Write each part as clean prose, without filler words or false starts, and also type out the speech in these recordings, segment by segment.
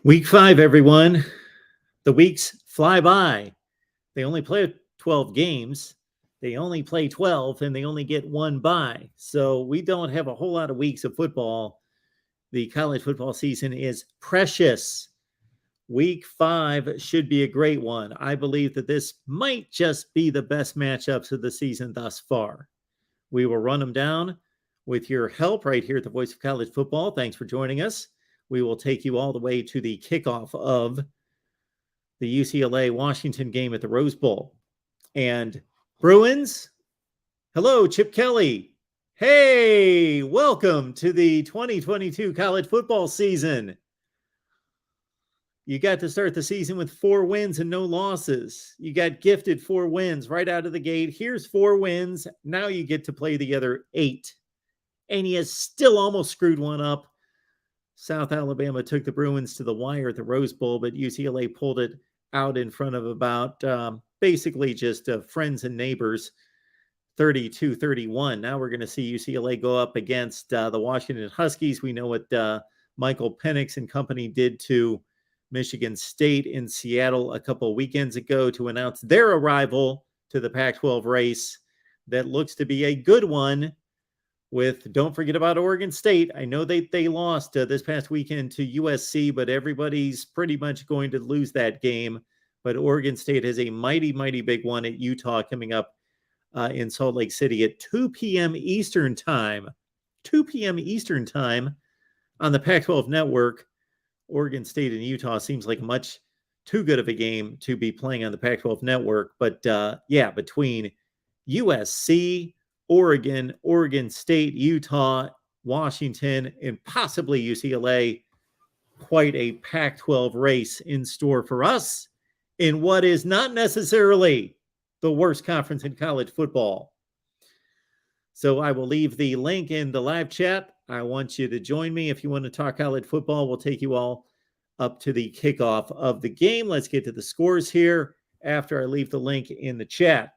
Week 5, everyone. The weeks fly by. They only play 12 games. They only play 12, and they only get one bye. So we don't have a whole lot of weeks of football. The college football season is precious. Week 5 should be a great one. I believe that this might just be the best matchups of the season thus far. We will run them down with your help right here at the Voice of College Football. Thanks for joining us. We will take you all the way to the kickoff of the UCLA-Washington game at the Rose Bowl. And Bruins, hello, Chip Kelly. Hey, welcome to the 2022 college football season. You got to start the season with 4 wins and no losses. You got gifted 4 wins right out of the gate. Here's 4 wins. Now you get to play the other 8. And you still almost screwed one up. South Alabama took the Bruins to the wire at the Rose Bowl, but UCLA pulled it out in front of about basically just friends and neighbors, 32-31. Now we're going to see UCLA go up against the Washington Huskies. We know what Michael Penix and company did to Michigan State in Seattle a couple of weekends ago to announce their arrival to the Pac-12 race. That looks to be a good one. Don't forget about Oregon State. I know they lost this past weekend to USC, but everybody's pretty much going to lose that game. But Oregon State has a mighty, mighty big one at Utah coming up in Salt Lake City at 2 p.m. Eastern Time. 2 p.m. Eastern Time on the Pac-12 Network. Oregon State and Utah seems like much too good of a game to be playing on the Pac-12 Network. But between USC, Oregon State, Utah, Washington, and possibly UCLA. Quite a Pac-12 race in store for us in what is not necessarily the worst conference in college football. So I will leave the link in the live chat. I want you to join me if you want to talk college football. We'll take you all up to the kickoff of the game. Let's get to the scores here after I leave the link in the chat.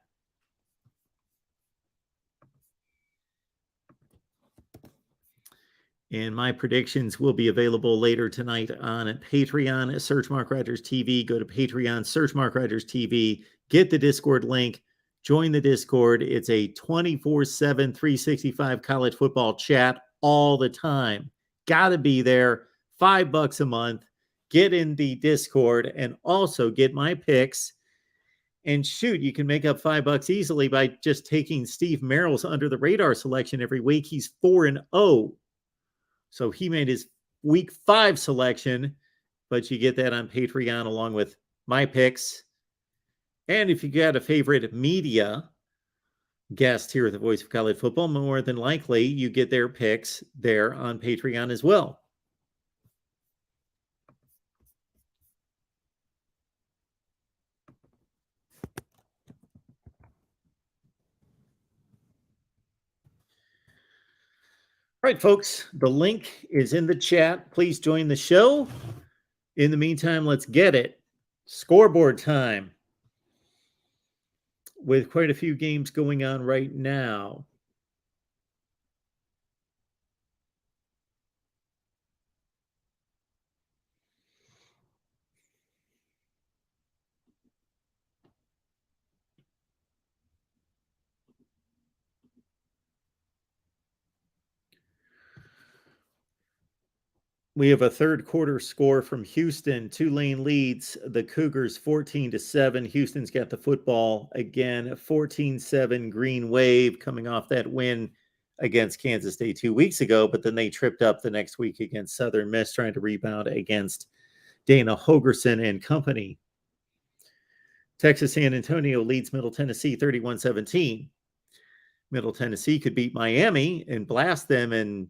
And my predictions will be available later tonight on Patreon. Search MarkRogersTV. Go to Patreon, search MarkRogersTV. Get the Discord link. Join the Discord. It's a 24/7, 365 college football chat all the time. Got to be there. $5 a month. Get in the Discord and also get my picks. And shoot, you can make up $5 easily by just taking Steve Merrill's under the radar selection every week. He's 4-0. So he made his week 5 selection, but you get that on Patreon along with my picks. And if you got a favorite media guest here at the Voice of College Football, more than likely you get their picks there on Patreon as well. All right, folks, the link is in the chat. Please join the show. In the meantime, let's get it. Scoreboard time. With quite a few games going on right now. We have a third quarter score from Houston. Tulane leads the Cougars 14-7. Houston's got the football again, 14-7 Green Wave coming off that win against Kansas State 2 weeks ago, but then they tripped up the next week against Southern Miss trying to rebound against Dana Holgerson and company. Texas San Antonio leads Middle Tennessee 31-17. Middle Tennessee could beat Miami and blast them and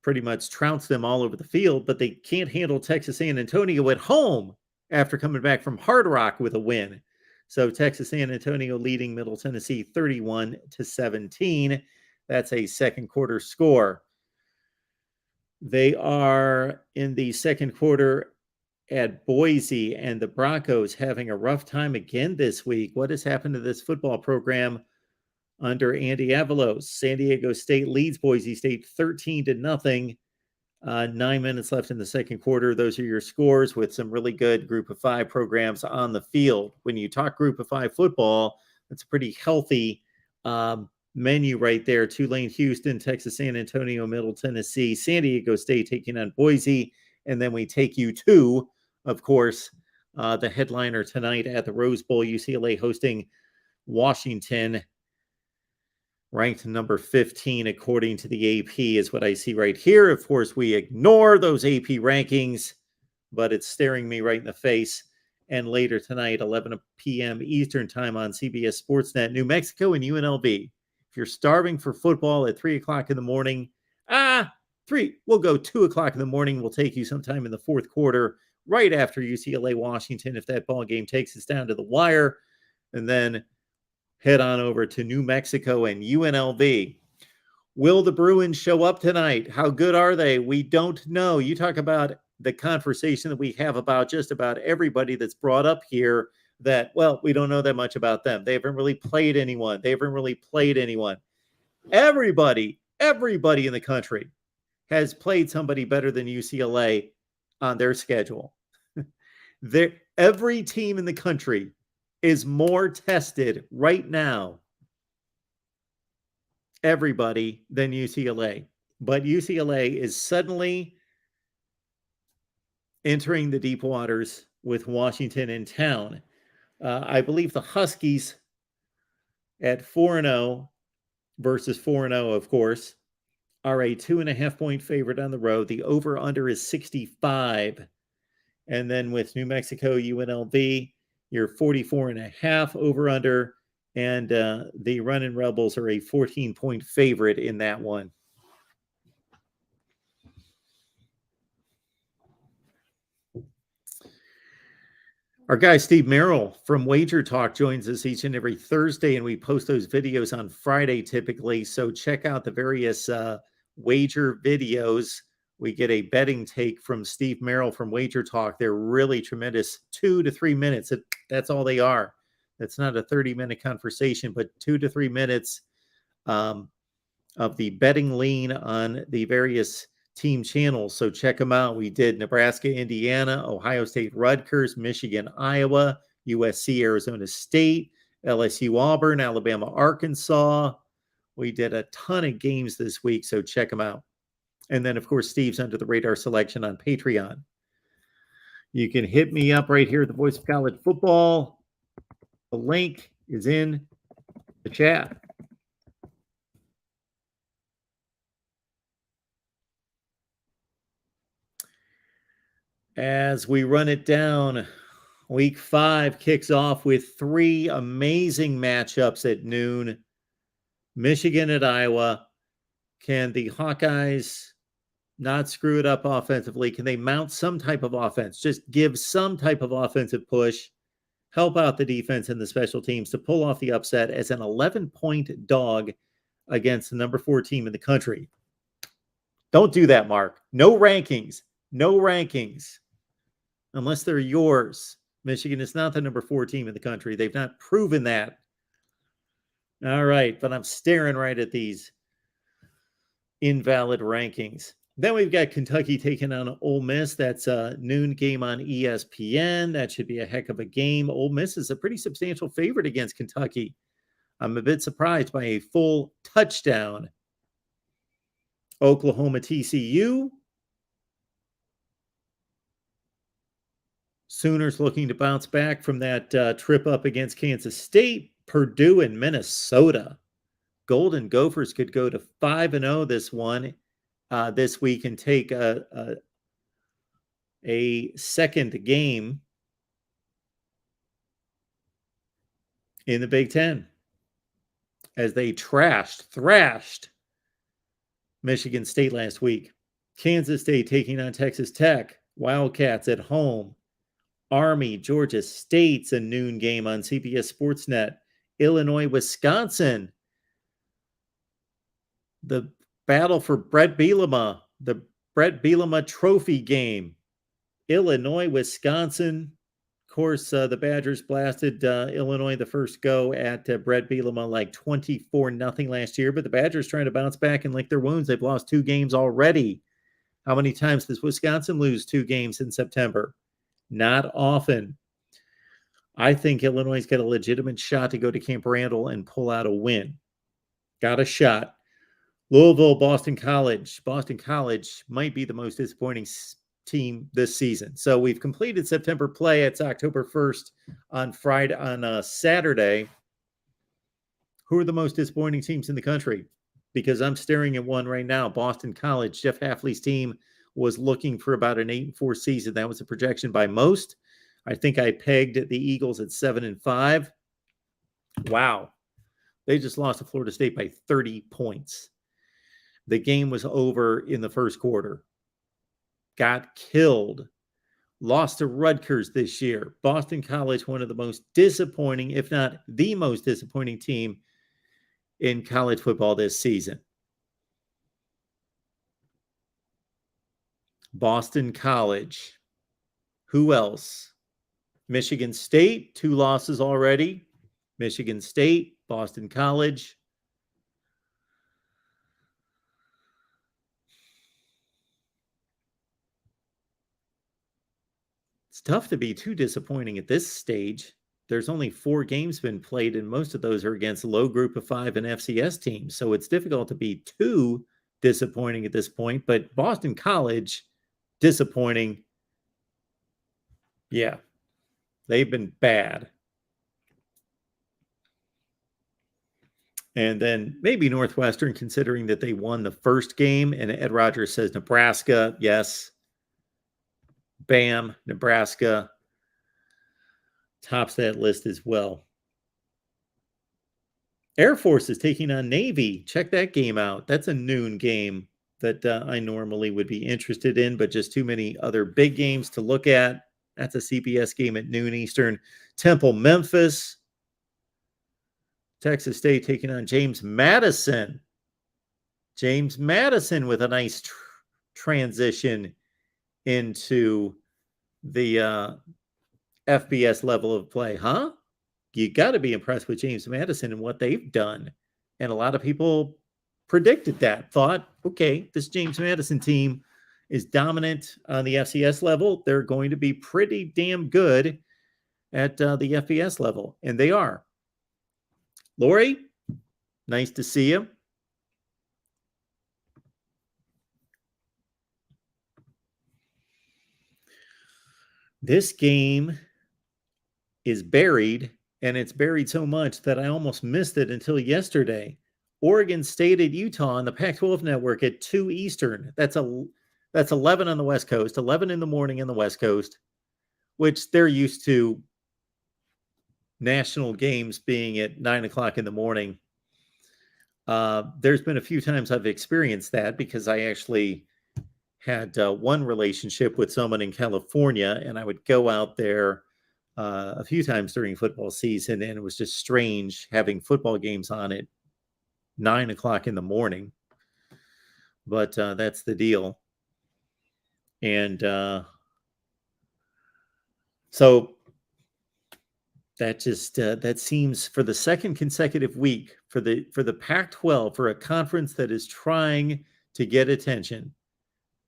pretty much trounce them all over the field, but they can't handle Texas San Antonio at home after coming back from Hard Rock with a win. So Texas San Antonio leading Middle Tennessee 31-17. That's a second quarter score. They are in the second quarter at Boise, and the Broncos having a rough time again this week. What has happened to this football program under Andy Avalos? San Diego State leads Boise State 13-0. 9 minutes left in the second quarter. Those are your scores with some really good group of five programs on the field. When you talk group of five football, it's a pretty healthy menu right there. Tulane, Houston, Texas, San Antonio, Middle Tennessee, San Diego State taking on Boise. And then we take you to, of course, the headliner tonight at the Rose Bowl, UCLA hosting Washington, ranked number 15 according to the AP is what I see right here. Of course, we ignore those AP rankings, but it's staring me right in the face. And later tonight, 11 p.m. Eastern time on CBS Sportsnet, New Mexico and UNLV. If you're starving for football at 3 o'clock in the morning, we'll go 2 o'clock in the morning. We'll take you sometime in the fourth quarter, right after UCLA-Washington, if that ball game takes us down to the wire. And then head on over to New Mexico and UNLV. Will the Bruins show up tonight? How good are they? We don't know. You talk about the conversation that we have about just about everybody that's brought up here that, well, we don't know that much about them. They haven't really played anyone. Everybody in the country has played somebody better than UCLA on their schedule. Every team in the country is more tested right now, everybody, than UCLA. But UCLA is suddenly entering the deep waters with Washington in town. I believe the Huskies at 4-0 versus 4-0, of course, are a 2.5-point favorite on the road. The over-under is 65. And then with New Mexico, UNLV, you're 44.5 over-under. And the Runnin' Rebels are a 14-point favorite in that one. Our guy Steve Merrill from Wager Talk joins us each and every Thursday, and we post those videos on Friday typically. So check out the various wager videos. We get a betting take from Steve Merrill from Wager Talk. They're really tremendous. 2 to 3 minutes. That's all they are. That's not a 30-minute conversation, but 2 to 3 minutes of the betting lean on the various team channels. So check them out. We did Nebraska, Indiana, Ohio State, Rutgers, Michigan, Iowa, USC, Arizona State, LSU, Auburn, Alabama, Arkansas. We did a ton of games this week, so check them out. And then, of course, Steve's Under the Radar selection on Patreon. You can hit me up right here at the Voice of College Football. The link is in the chat. As we run it down, Week 5 kicks off with 3 amazing matchups at noon. Michigan at Iowa. Can the Hawkeyes not screw it up offensively? Can they mount some type of offense? Just give some type of offensive push. Help out the defense and the special teams to pull off the upset as an 11-point dog against the number 4 team in the country. Don't do that, Mark. No rankings. No rankings. Unless they're yours. Michigan is not the number 4 team in the country. They've not proven that. All right, but I'm staring right at these invalid rankings. Then we've got Kentucky taking on Ole Miss. That's a noon game on ESPN. That should be a heck of a game. Ole Miss is a pretty substantial favorite against Kentucky. I'm a bit surprised by a full touchdown. Oklahoma, TCU. Sooners looking to bounce back from that trip up against Kansas State. Purdue and Minnesota. Golden Gophers could go to 5-0 this week and take a second game in the Big Ten as they thrashed Michigan State last week. Kansas State taking on Texas Tech. Wildcats at home. Army, Georgia State's a noon game on CBS Sportsnet. Illinois, Wisconsin. The battle for Brett Bielema, the Brett Bielema Trophy game. Illinois, Wisconsin. Of course, the Badgers blasted Illinois the first go at Brett Bielema like 24-0 last year, but the Badgers trying to bounce back and lick their wounds. They've lost 2 games already. How many times does Wisconsin lose 2 games in September? Not often. I think Illinois' got a legitimate shot to go to Camp Randall and pull out a win. Got a shot. Louisville, Boston College. Boston College might be the most disappointing team this season. So we've completed September play. It's October 1st on Saturday. Who are the most disappointing teams in the country? Because I'm staring at one right now. Boston College. Jeff Hafley's team was looking for about an 8-4 season. That was a projection by most. I think I pegged the Eagles at 7-5. Wow. They just lost to Florida State by 30 points. The game was over in the first quarter. Got killed. Lost to Rutgers this year. Boston College, one of the most disappointing, if not the most disappointing team in college football this season. Boston College. Who else? Michigan State, 2 losses already. Michigan State, Boston College. It's tough to be too disappointing at this stage. There's only 4 games been played, and most of those are against low group of 5 and FCS teams. So it's difficult to be too disappointing at this point. But Boston College, disappointing. Yeah, they've been bad. And then maybe Northwestern, considering that they won the first game. And Ed Rogers says Nebraska, yes. Bam, Nebraska tops that list as well. Air Force is taking on Navy. Check that game out. That's a noon game that I normally would be interested in, but just too many other big games to look at. That's a CBS game at noon Eastern. Temple, Memphis. Texas State taking on James Madison. James Madison with a nice transition into the FBS level of play, huh? You got to be impressed with James Madison and what they've done. And a lot of people predicted that, thought, okay, this James Madison team is dominant on the FCS level. They're going to be pretty damn good at the FBS level, and they are. Lori, nice to see you. This game is buried, and it's buried so much that I almost missed it until yesterday. Oregon State at Utah on the Pac-12 network at 2 Eastern. That's 11 on the West Coast, 11 in the morning on the West Coast, which they're used to national games being at 9 o'clock in the morning. There's been a few times I've experienced that because I actually had one relationship with someone in California, and I would go out there a few times during football season, and it was just strange having football games on at 9 o'clock in the morning. But that's the deal. And so that just that seems, for the second consecutive week for the Pac-12, for a conference that is trying to get attention,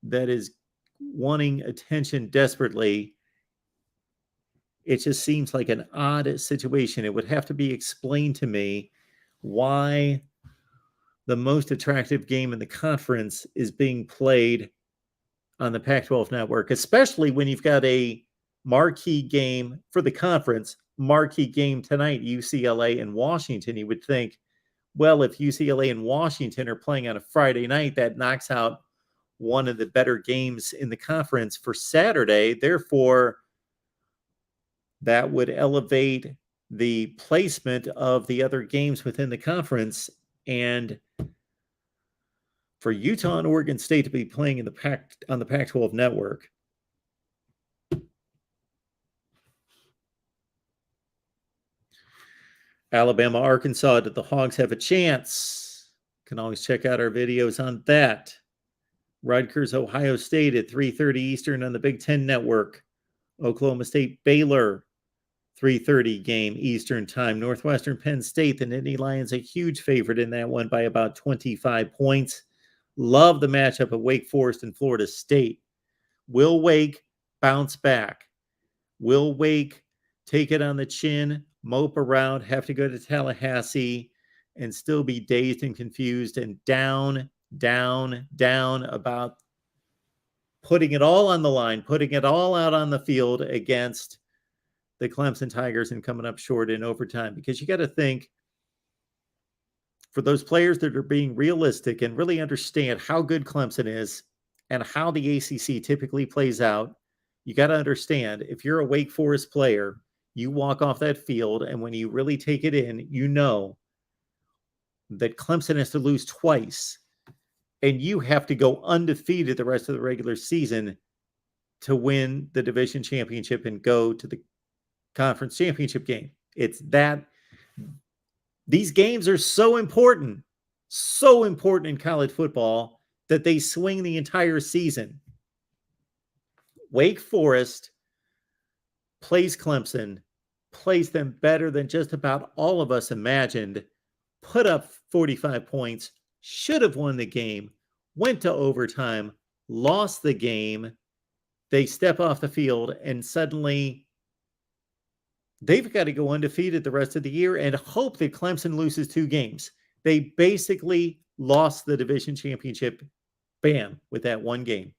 that is wanting attention desperately, it just seems like an odd situation. It would have to be explained to me why the most attractive game in the conference is being played on the Pac-12 network, especially when you've got a marquee game for the conference, marquee game tonight, UCLA and Washington. You would think, well, if UCLA and Washington are playing on a Friday night, that knocks out one of the better games in the conference for Saturday. Therefore, that would elevate the placement of the other games within the conference. And for Utah and Oregon State to be playing on the Pac-12 network, Alabama, Arkansas, did the Hogs have a chance? Can always check out our videos on that. Rutgers, Ohio State at 3:30 Eastern on the Big Ten Network. Oklahoma State, Baylor, 3:30 game Eastern time. Northwestern, Penn State, the Nittany Lions a huge favorite in that one by about 25 points. Love the matchup of Wake Forest and Florida State. Will Wake bounce back? Will Wake take it on the chin, mope around, have to go to Tallahassee, and still be dazed and confused and down about putting it all on the line, putting it all out on the field against the Clemson Tigers and coming up short in overtime? Because you got to think, for those players that are being realistic and really understand how good Clemson is and how the ACC typically plays out, you got to understand, if you're a Wake Forest player, you walk off that field, and when you really take it in, you know that Clemson has to lose twice, and you have to go undefeated the rest of the regular season to win the division championship and go to the conference championship game. It's that these games are so important in college football that they swing the entire season. Wake Forest plays Clemson, plays them better than just about all of us imagined, put up 45 points, should have won the game, went to overtime, lost the game. They step off the field, and suddenly they've got to go undefeated the rest of the year and hope that Clemson loses 2 games. They basically lost the division championship, bam, with that one game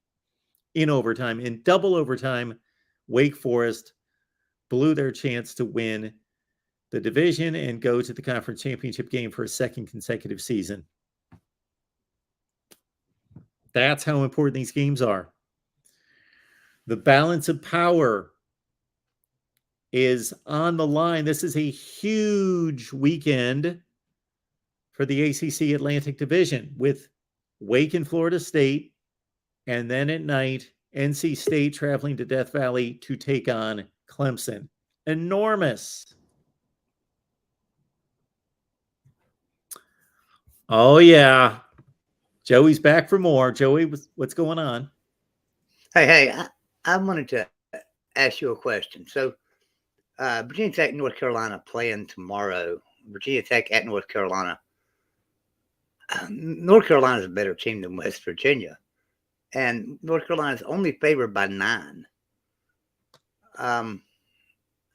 in overtime. In double overtime, Wake Forest blew their chance to win the division and go to the conference championship game for a second consecutive season. That's how important these games are. The balance of power is on the line. This is a huge weekend for the ACC Atlantic Division with Wake and Florida State, and then at night, NC State traveling to Death Valley to take on Clemson. Enormous. Oh, yeah. Joey's back for more. Joey, what's going on? Hey, I wanted to ask you a question. So, Virginia Tech, North Carolina playing tomorrow. Virginia Tech at North Carolina. North Carolina is a better team than West Virginia. And North Carolina is only favored by 9. I'm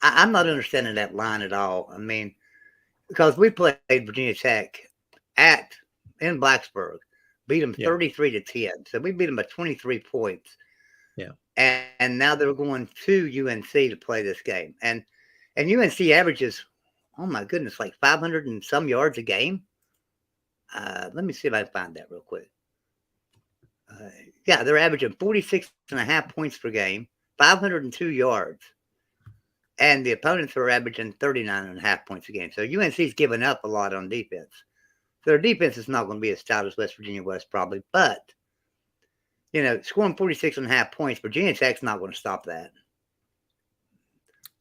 not understanding that line at all. I mean, because we played Virginia Tech in Blacksburg, beat them 33-10. So we beat them by 23 points. Yeah. And now they're going to UNC to play this game. And UNC averages, oh my goodness, like 500 and some yards a game. Let me see if I can find that real quick. They're averaging 46.5 points per game, 502 yards. And the opponents are averaging 39.5 points a game. So UNC's given up a lot on defense. So their defense is not going to be as stout as West Virginia was probably. But, scoring 46.5 points, Virginia Tech's not going to stop that.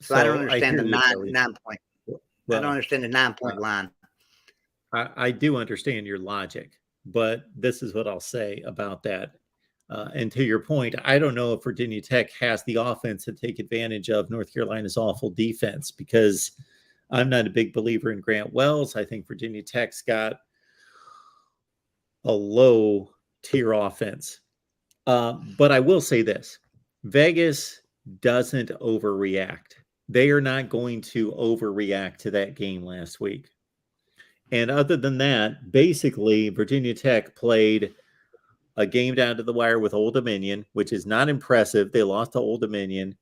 So I don't understand the 9 point. Well, I don't understand the 9-point line. I do understand your logic, but this is what I'll say about that. And to your point, I don't know if Virginia Tech has the offense to take advantage of North Carolina's awful defense, because I'm not a big believer in Grant Wells. I think Virginia Tech's got a low-tier offense. But I will say this. Vegas doesn't overreact. They are not going to overreact to that game last week. And other than that, basically, Virginia Tech played a game down to the wire with Old Dominion, which is not impressive. They lost to Old Dominion,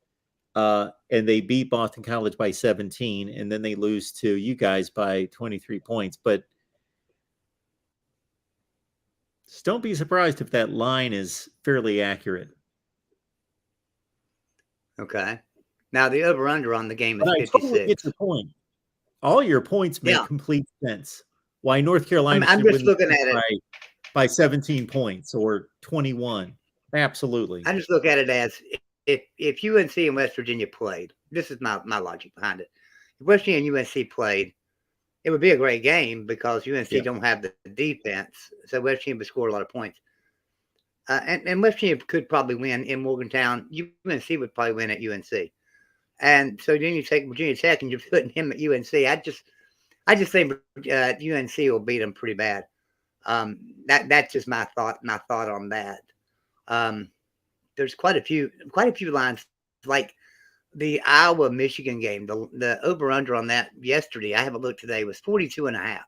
and they beat Boston College by 17, and then they lose to you guys by 23 points. But just don't be surprised if that line is fairly accurate. Okay. Now, the over-under on the game is 56. I totally get your point. All your points make complete sense. Why North Carolina I'm just looking at it by 17 points or 21. Absolutely. I just look at it as if UNC and West Virginia played, this is my logic behind it. If West Virginia and UNC played, it would be a great game because UNC don't have the defense. So West Virginia would score a lot of points. And West Virginia could probably win in Morgantown. UNC would probably win at UNC. And so then you take Virginia Tech and you're putting him at UNC. I just think UNC will beat them pretty bad. That's just my thought on that. There's quite a few lines, like the Iowa Michigan game. The over under on that yesterday, I haven't looked today, was 42.5.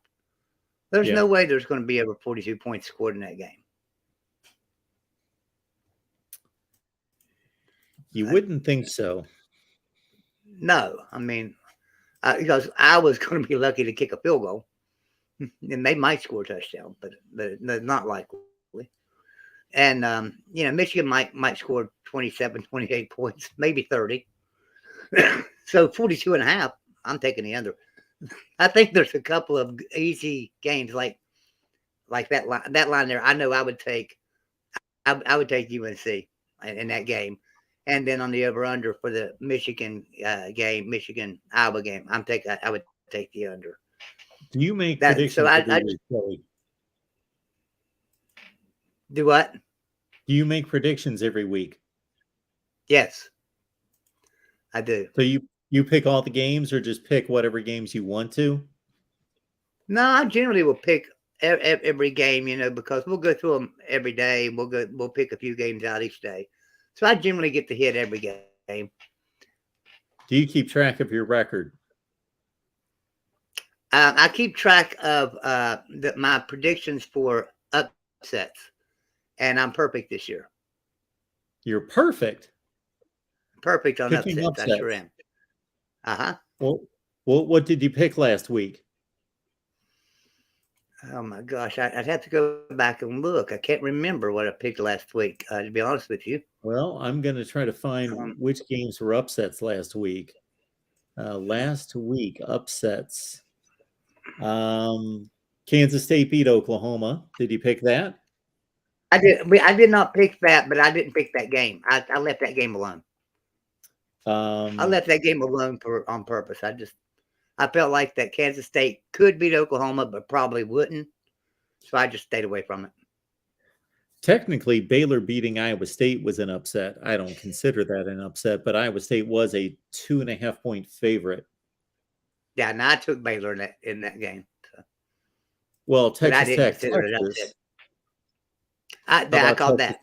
There's no way there's going to be over 42 points scored in that game. You wouldn't think so. No, I mean, because Iowa's going to be lucky to kick a field goal, and they might score a touchdown, but not likely. And Michigan might score 27, 28 points, maybe 30. So 42.5, I'm taking the under. I think there's a couple of easy games like that line there. I know I would take UNC in that game. And then on the over under for the Michigan game, Michigan Iowa game, I would take the under. Do you make predictions? So I do what? Do you make predictions every week? Yes, I do. So you pick all the games, or just pick whatever games you want to? No, I generally will pick every game, because we'll go through them every day. We'll pick a few games out each day. So I generally get to hit every game. Do you keep track of your record? I keep track of my predictions for upsets, and I'm perfect this year. You're perfect. Perfect on upsets. I sure am. Well, what did you pick last week? Oh my gosh, I'd have to go back and look. I can't remember what I picked last week, to be honest with you. Well, I'm going to try to find which games were upsets last week. Last week, upsets. Kansas State beat Oklahoma. Did you pick that? I did. I did not pick that, but I didn't pick that game. I left that game alone. I left that game alone on purpose. I felt like that Kansas State could beat Oklahoma, but probably wouldn't. So I just stayed away from it. Technically, Baylor beating Iowa State was an upset. I don't consider that an upset, but Iowa State was a 2.5-point favorite. Yeah, and I took Baylor in that game. So. Well, Texas Tech. I called that.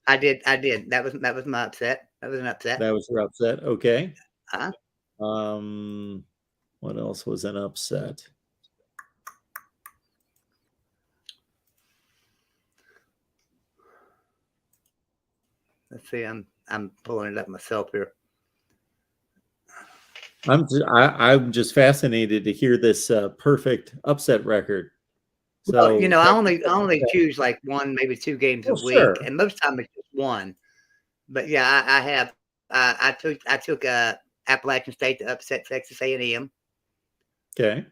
I did. That was my upset. That was an upset. That was your upset. Okay. Uh-huh. What else was an upset? Let's see. I'm pulling it up myself here. I'm just fascinated to hear this perfect upset record. So I only choose like one, maybe two games a week, and most of the time it's just one. But yeah, I have. I took Appalachian State to upset Texas A&M. Okay.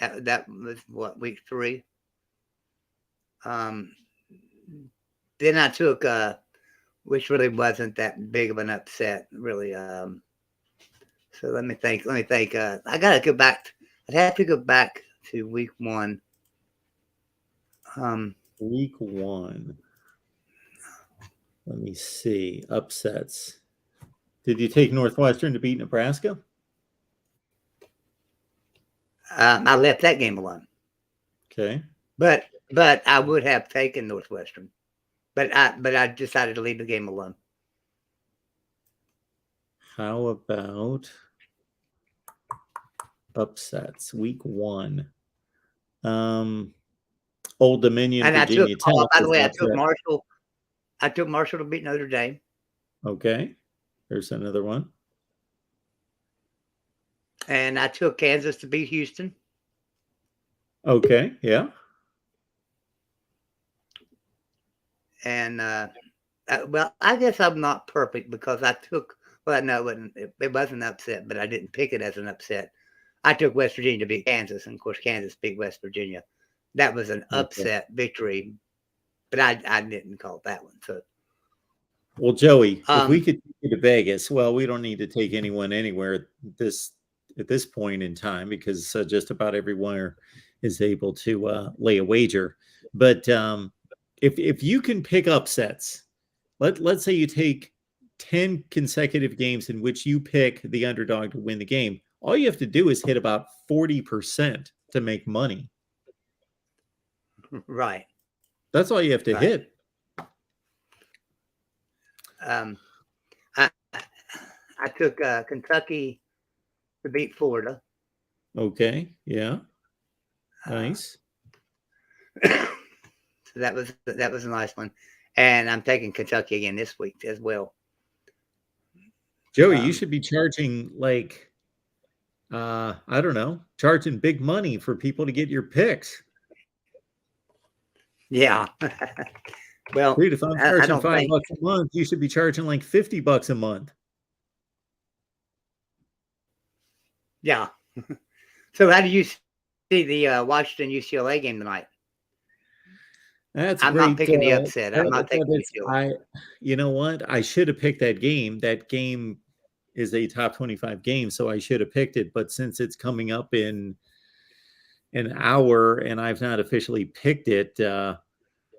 That was what, week 3. Then I took which really wasn't that big of an upset, really. So let me think. I gotta go back. I'd have to go back to week 1. Week 1. Let me see. Upsets. Did you take Northwestern to beat Nebraska? I left that game alone. Okay. But I would have taken Northwestern. But I decided to leave the game alone. How about upsets? Week 1. Old Dominion, and Virginia Tech. By the way, I took Marshall to beat Notre Dame. Okay. There's another one. And I took Kansas to beat Houston. Okay, yeah. And well, I guess I'm not perfect because I took. Well, no, it wasn't an upset, but I didn't pick it as an upset. I took West Virginia to beat Kansas, and of course, Kansas beat West Virginia. That was an upset victory, but I didn't call that one. So, well, Joey, if we could take you to Vegas, well, we don't need to take anyone anywhere at this point in time because just about everyone is able to lay a wager. But if you can pick upsets, let's say you take 10 consecutive games in which you pick the underdog to win the game, all you have to do is hit about 40% to make money. Right. That's all you have to Right. hit. I I took Kentucky to beat Florida. Okay. Yeah. Uh, Nice. so that was a nice one, and I'm taking Kentucky again this week as well. Joey, you Um, should be charging like I don't know, charging big money for people to get your picks. yeah. Well, Dude, if I'm I charging don't think. $5 a month, you should be charging like $50 a month. Yeah. So how do you see the Washington UCLA game tonight? That's I'm not great. picking the upset. I'm not taking UCLA. You know what? I should have picked that game. That game is a top 25 game, so I should have picked it. But since it's coming up in an hour and I've not officially picked it,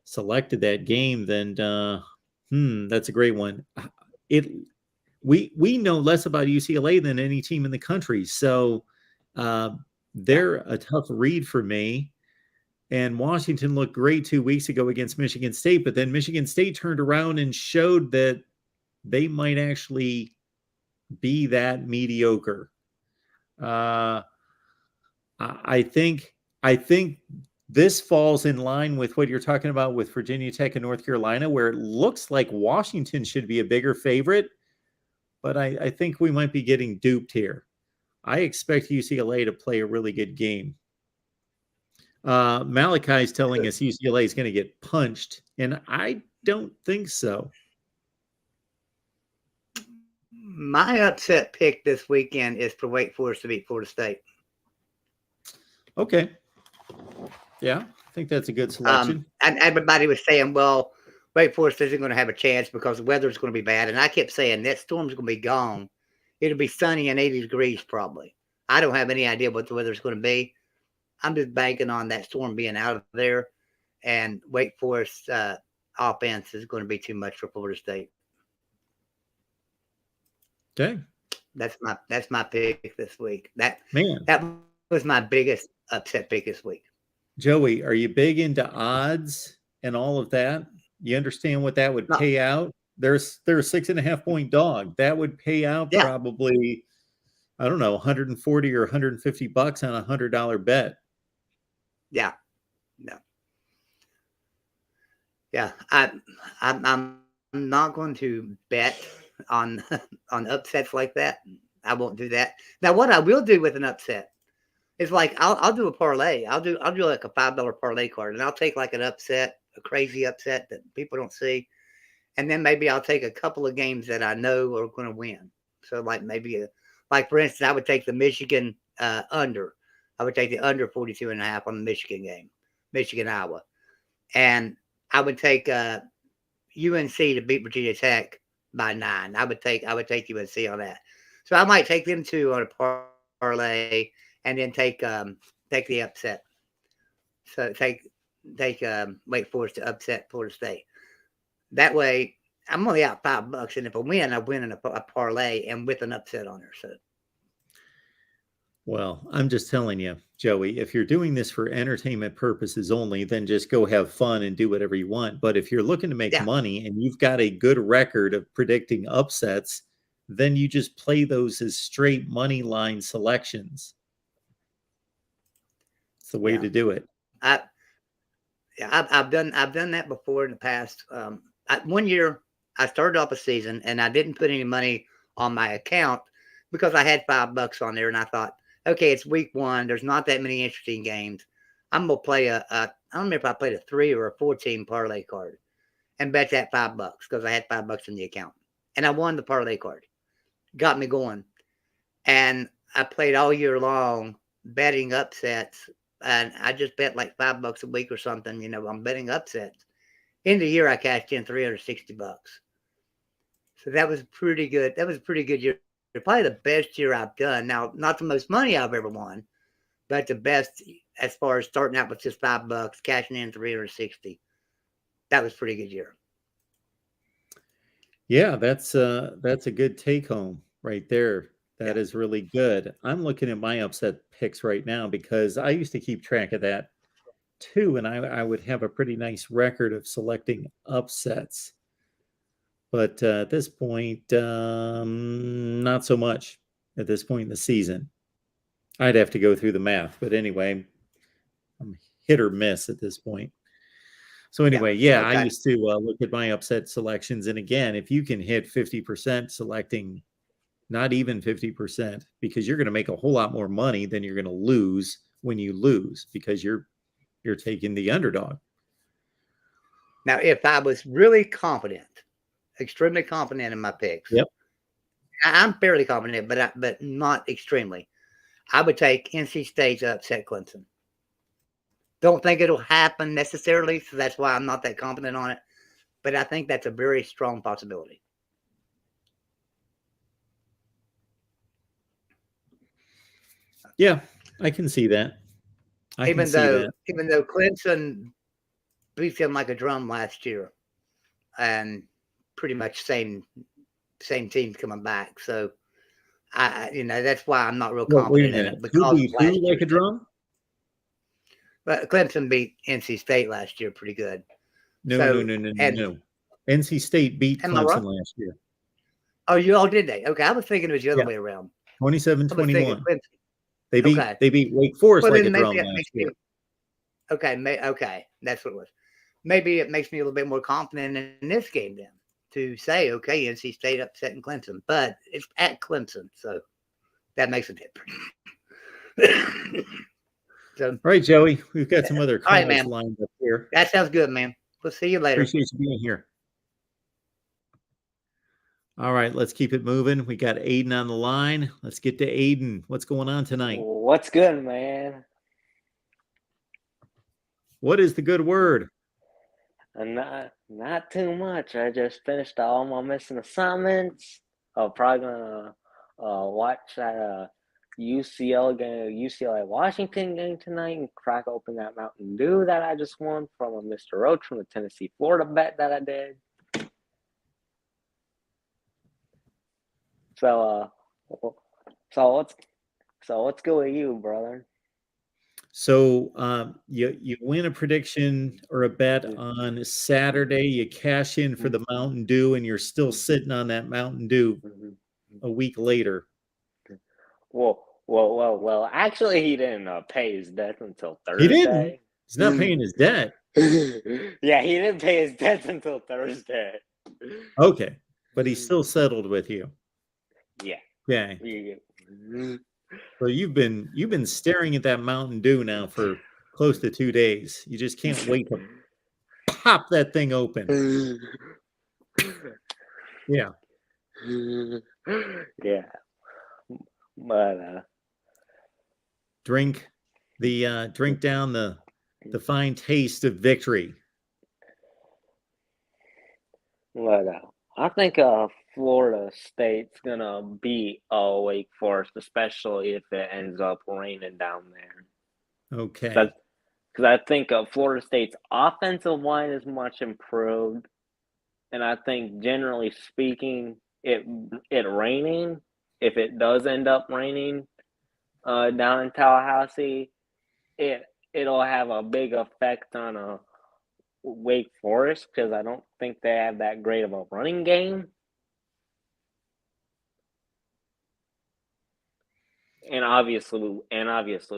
selected that game, then that's a great one. It we know less about UCLA than any team in the country, so uh, Yeah. they're a tough read for me. And Washington looked great 2 weeks ago against Michigan State, but then Michigan State turned around and showed that they might actually be that mediocre. Uh, I think this falls in line with what you're talking about with Virginia Tech and North Carolina, where it looks like Washington should be a bigger favorite, but I think we might be getting duped here. I expect UCLA to play a really good game. Malachi is telling us UCLA is going to get punched, and I don't think so. My upset pick this weekend is for Wake Forest to beat Florida State. Okay. Yeah, I think that's a good selection. And everybody was saying, well, Wake Forest isn't going to have a chance because the weather's going to be bad. And I kept saying that storm's going to be gone. It'll be sunny and 80 degrees probably. I don't have any idea what the weather's going to be. I'm just banking on that storm being out of there. And Wake Forest offense is going to be too much for Florida State. Okay. That's my pick this week. That Man, was my biggest upset pick this week. Joey, are you big into odds and all of that? You understand what that would No. pay out? They're a 6.5-point dog. That would pay out probably, I don't know, 140 or 150 bucks on a $100 bet. Yeah. No. Yeah. I'm not going to bet on upsets like that. I won't do that. Now, what I will do with an upset is like I'll do a parlay. I'll do like a $5 parlay card, and I'll take like an upset, a crazy upset that people don't see, and then maybe I'll take a couple of games that I know are going to win. So like maybe like for instance, I would take the Michigan under. I would take the under 42.5 on the Michigan game, Michigan Iowa, and I would take UNC to beat Virginia Tech by 9. I would take UNC on that. So I might take them two on a parlay and then take the upset. So take Wake Forest to upset Florida State. That way I'm only out $5, and if I win, I win in a parlay and with an upset on there. So Well, I'm just telling you, Joey, if you're doing this for entertainment purposes only, then just go have fun and do whatever you want. But if you're looking to make money and you've got a good record of predicting upsets, then you just play those as straight money line selections. It's the way to do it. I've done that before in the past. One year I started off a season and I didn't put any money on my account because I had $5 on there, and I thought, okay, it's week 1. There's not that many interesting games. I'm gonna play I don't remember if I played a 3 or a 14 parlay card and bet that $5 because I had $5 in the account, and I won the parlay card. Got me going, and I played all year long betting upsets, and I just bet like $5 a week or something. I'm betting upsets. In the year, I cashed in $360. So that was pretty good. That was a pretty good year. Probably the best year I've done. Now, not the most money I've ever won, but the best as far as starting out with just $5, cashing in $360. That was a pretty good year. Yeah, that's a good take home right there. That is really good. I'm looking at my upset picks right now because I used to keep track of that 2, and I would have a pretty nice record of selecting upsets. But at this point, not so much at this point in the season. I'd have to go through the math. But anyway, I'm hit or miss at this point. So anyway, yeah, I used to look at my upset selections. And again, if you can hit 50% selecting, not even 50%, because you're going to make a whole lot more money than you're going to lose when you lose, because you're taking the underdog. Now, if I was really confident, extremely confident in my picks, yep, I'm fairly confident, but not extremely, I would take NC State to upset Clemson. Don't think it'll happen necessarily, so that's why I'm not that confident on it. But I think that's a very strong possibility. Yeah, I can see that. Even though Clemson beat them like a drum last year, and pretty much same teams coming back. So that's why I'm not real confident in it, because who beat who like a drum? But Clemson beat NC State last year pretty good. No. NC State beat Clemson last year. Oh, you all did they? Okay, I was thinking it was the other way around. 27-21. They beat Wake Forest like a drum last year. Okay, that's what it was. Maybe it makes me a little bit more confident in this game then, to say, okay, NC State upsetting Clemson, but it's at Clemson, so that makes a difference. So, all right, Joey, we've got some other comments lined up here. That sounds good, man. We'll see you later. Appreciate you being here. All right, let's keep it moving. We got Aiden on the line. Let's get to Aiden. What's going on tonight? What's good, man? What is the good word? Not too much. I just finished all my missing assignments. I'm probably gonna watch that UCLA-Washington game tonight and crack open that Mountain Dew that I just won from a Mr. Roach from the Tennessee-Florida bet that I did. So what's good with you, brother? So you win a prediction or a bet on Saturday. You cash in for the Mountain Dew, and you're still sitting on that Mountain Dew a week later. Well. Actually, he didn't pay his debt until Thursday. He didn't. He's not paying his debt. Yeah, he didn't pay his debt until Thursday. Okay, but he's still settled with you. Yeah. Okay. So you've been staring at that Mountain Dew now for close to 2 days. You just can't wait to pop that thing open. Yeah. Yeah. But drink down the fine taste of victory. But I think Florida State's gonna beat Wake Forest, especially if it ends up raining down there. Okay. Because I think Florida State's offensive line is much improved, and I think generally speaking, it raining, if it does end up raining down in Tallahassee, it'll have a big effect on Wake Forest, because I don't think they have that great of a running game. And obviously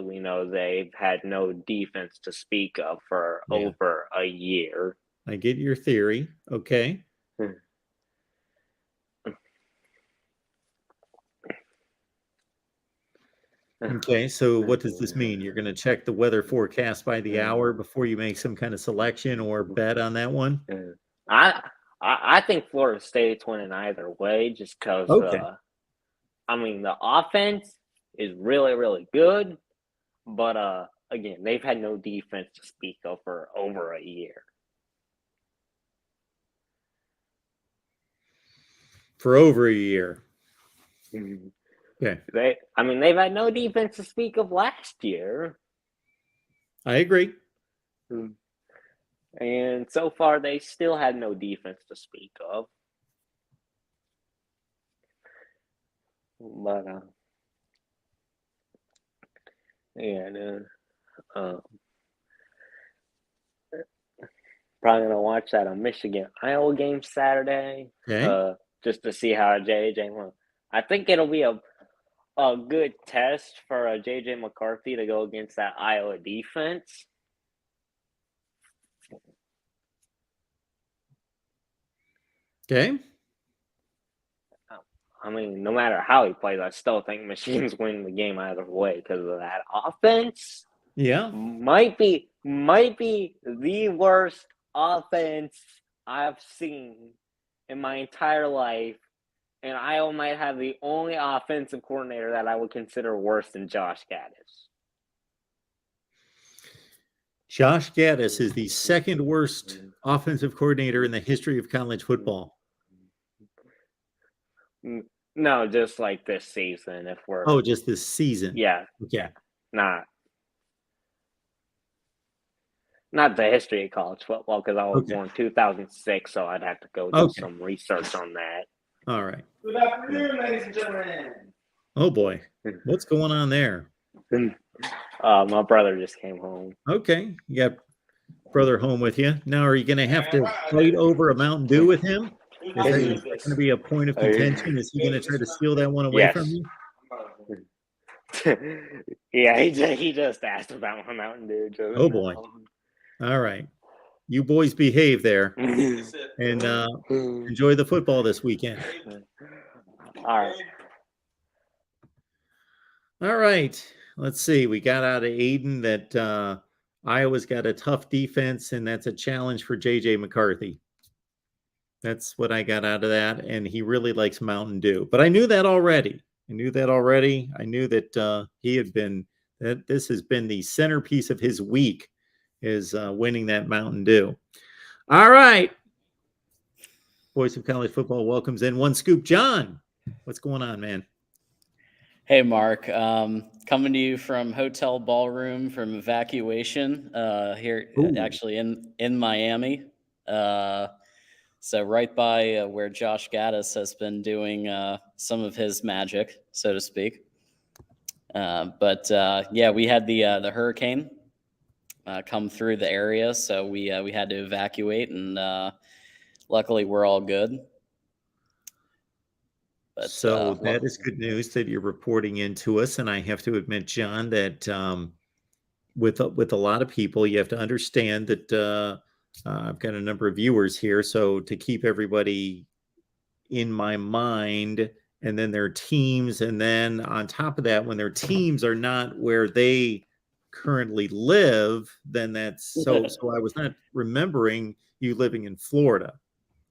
we know they've had no defense to speak of for over a year. I get your theory. Okay. Okay, so what does this mean? You're going to check the weather forecast by the hour before you make some kind of selection or bet on that one? I think Florida State's winning either way, just because the offense is really, really good, but again, they've had no defense to speak of for over a year. For over a year. Okay. They've had no defense to speak of last year. I agree. And so far, they still had no defense to speak of. But Probably gonna watch that Michigan Iowa game Saturday, Okay. just to see how JJ went. I think it'll be a good test for JJ McCarthy to go against that Iowa defense. Okay. I mean, no matter how he plays, I still think Michigan's winning the game either way because of that offense. Yeah. Might be the worst offense I've seen in my entire life, and Iowa might have the only offensive coordinator that I would consider worse than Josh Gaddis. Josh Gaddis is the second worst offensive coordinator in the history of college football. No, just like this season. If we're just this season. yeah, Okay. not the history of college football because I was born 2006, so I'd have to go do some research on that. All right. Good afternoon, ladies and gentlemen. Oh boy, what's going on there? My brother just came home. Okay, you got brother home with you. Now, are you going to have to fight over a Mountain Dew with him? Is that going to be a point of contention? Is he going to try to steal that one away from you? Yeah, he just asked about my Mountain Dew. Oh boy. All right. You boys behave there and enjoy the football this weekend. All right. All right. Let's see. We got out of Aiden that Iowa's got a tough defense, and that's a challenge for JJ McCarthy. That's what I got out of that. And he really likes Mountain Dew. But I knew that already. I knew that he had been, that this has been the centerpiece of his week, is winning that Mountain Dew. All right. Voice of College Football welcomes in One Scoop. John, what's going on, man? Hey, Mark. Coming to you from hotel ballroom from evacuation here, actually in Miami. So right by where Josh Gaddis has been doing some of his magic, so to speak. But we had the hurricane come through the area, so we had to evacuate, and luckily we're all good. But, so that is good news that you're reporting in to us. And I have to admit, John, that with a lot of people, you have to understand that I've got a number of viewers here. So to keep everybody in my mind, and then their teams, and then on top of that, when their teams are not where they currently live, then that's so I was not remembering you living in Florida.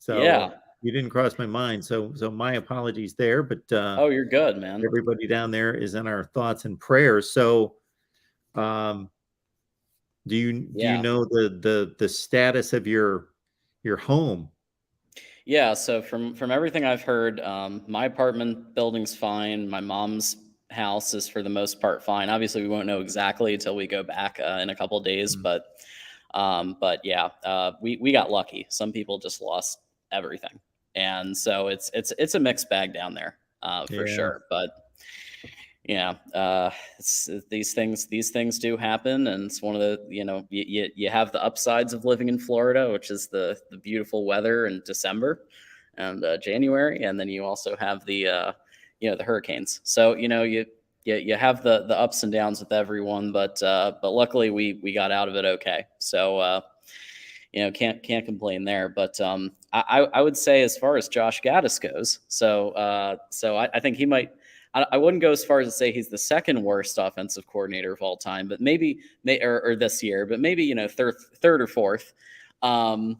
So yeah. You didn't cross my mind, so my apologies there. But oh, you're good, man. Everybody down there is in our thoughts and prayers. So, do you know the status of your home? Yeah. So from everything I've heard, my apartment building's fine. My mom's house is for the most part fine. Obviously, we won't know exactly until we go back in a couple of days. But yeah, we got lucky. Some people just lost everything. And so it's a mixed bag down there for sure. But yeah, these things do happen, and it's one of the you have the upsides of living in Florida, which is the beautiful weather in December and January, and then you also have the the hurricanes. So you have the ups and downs with everyone, but luckily we got out of it okay. So. Can't complain there. But I would say, as far as Josh Gaddis goes, so I think he might. I wouldn't go as far as to say he's the second worst offensive coordinator of all time, but maybe or this year, but maybe third or fourth. And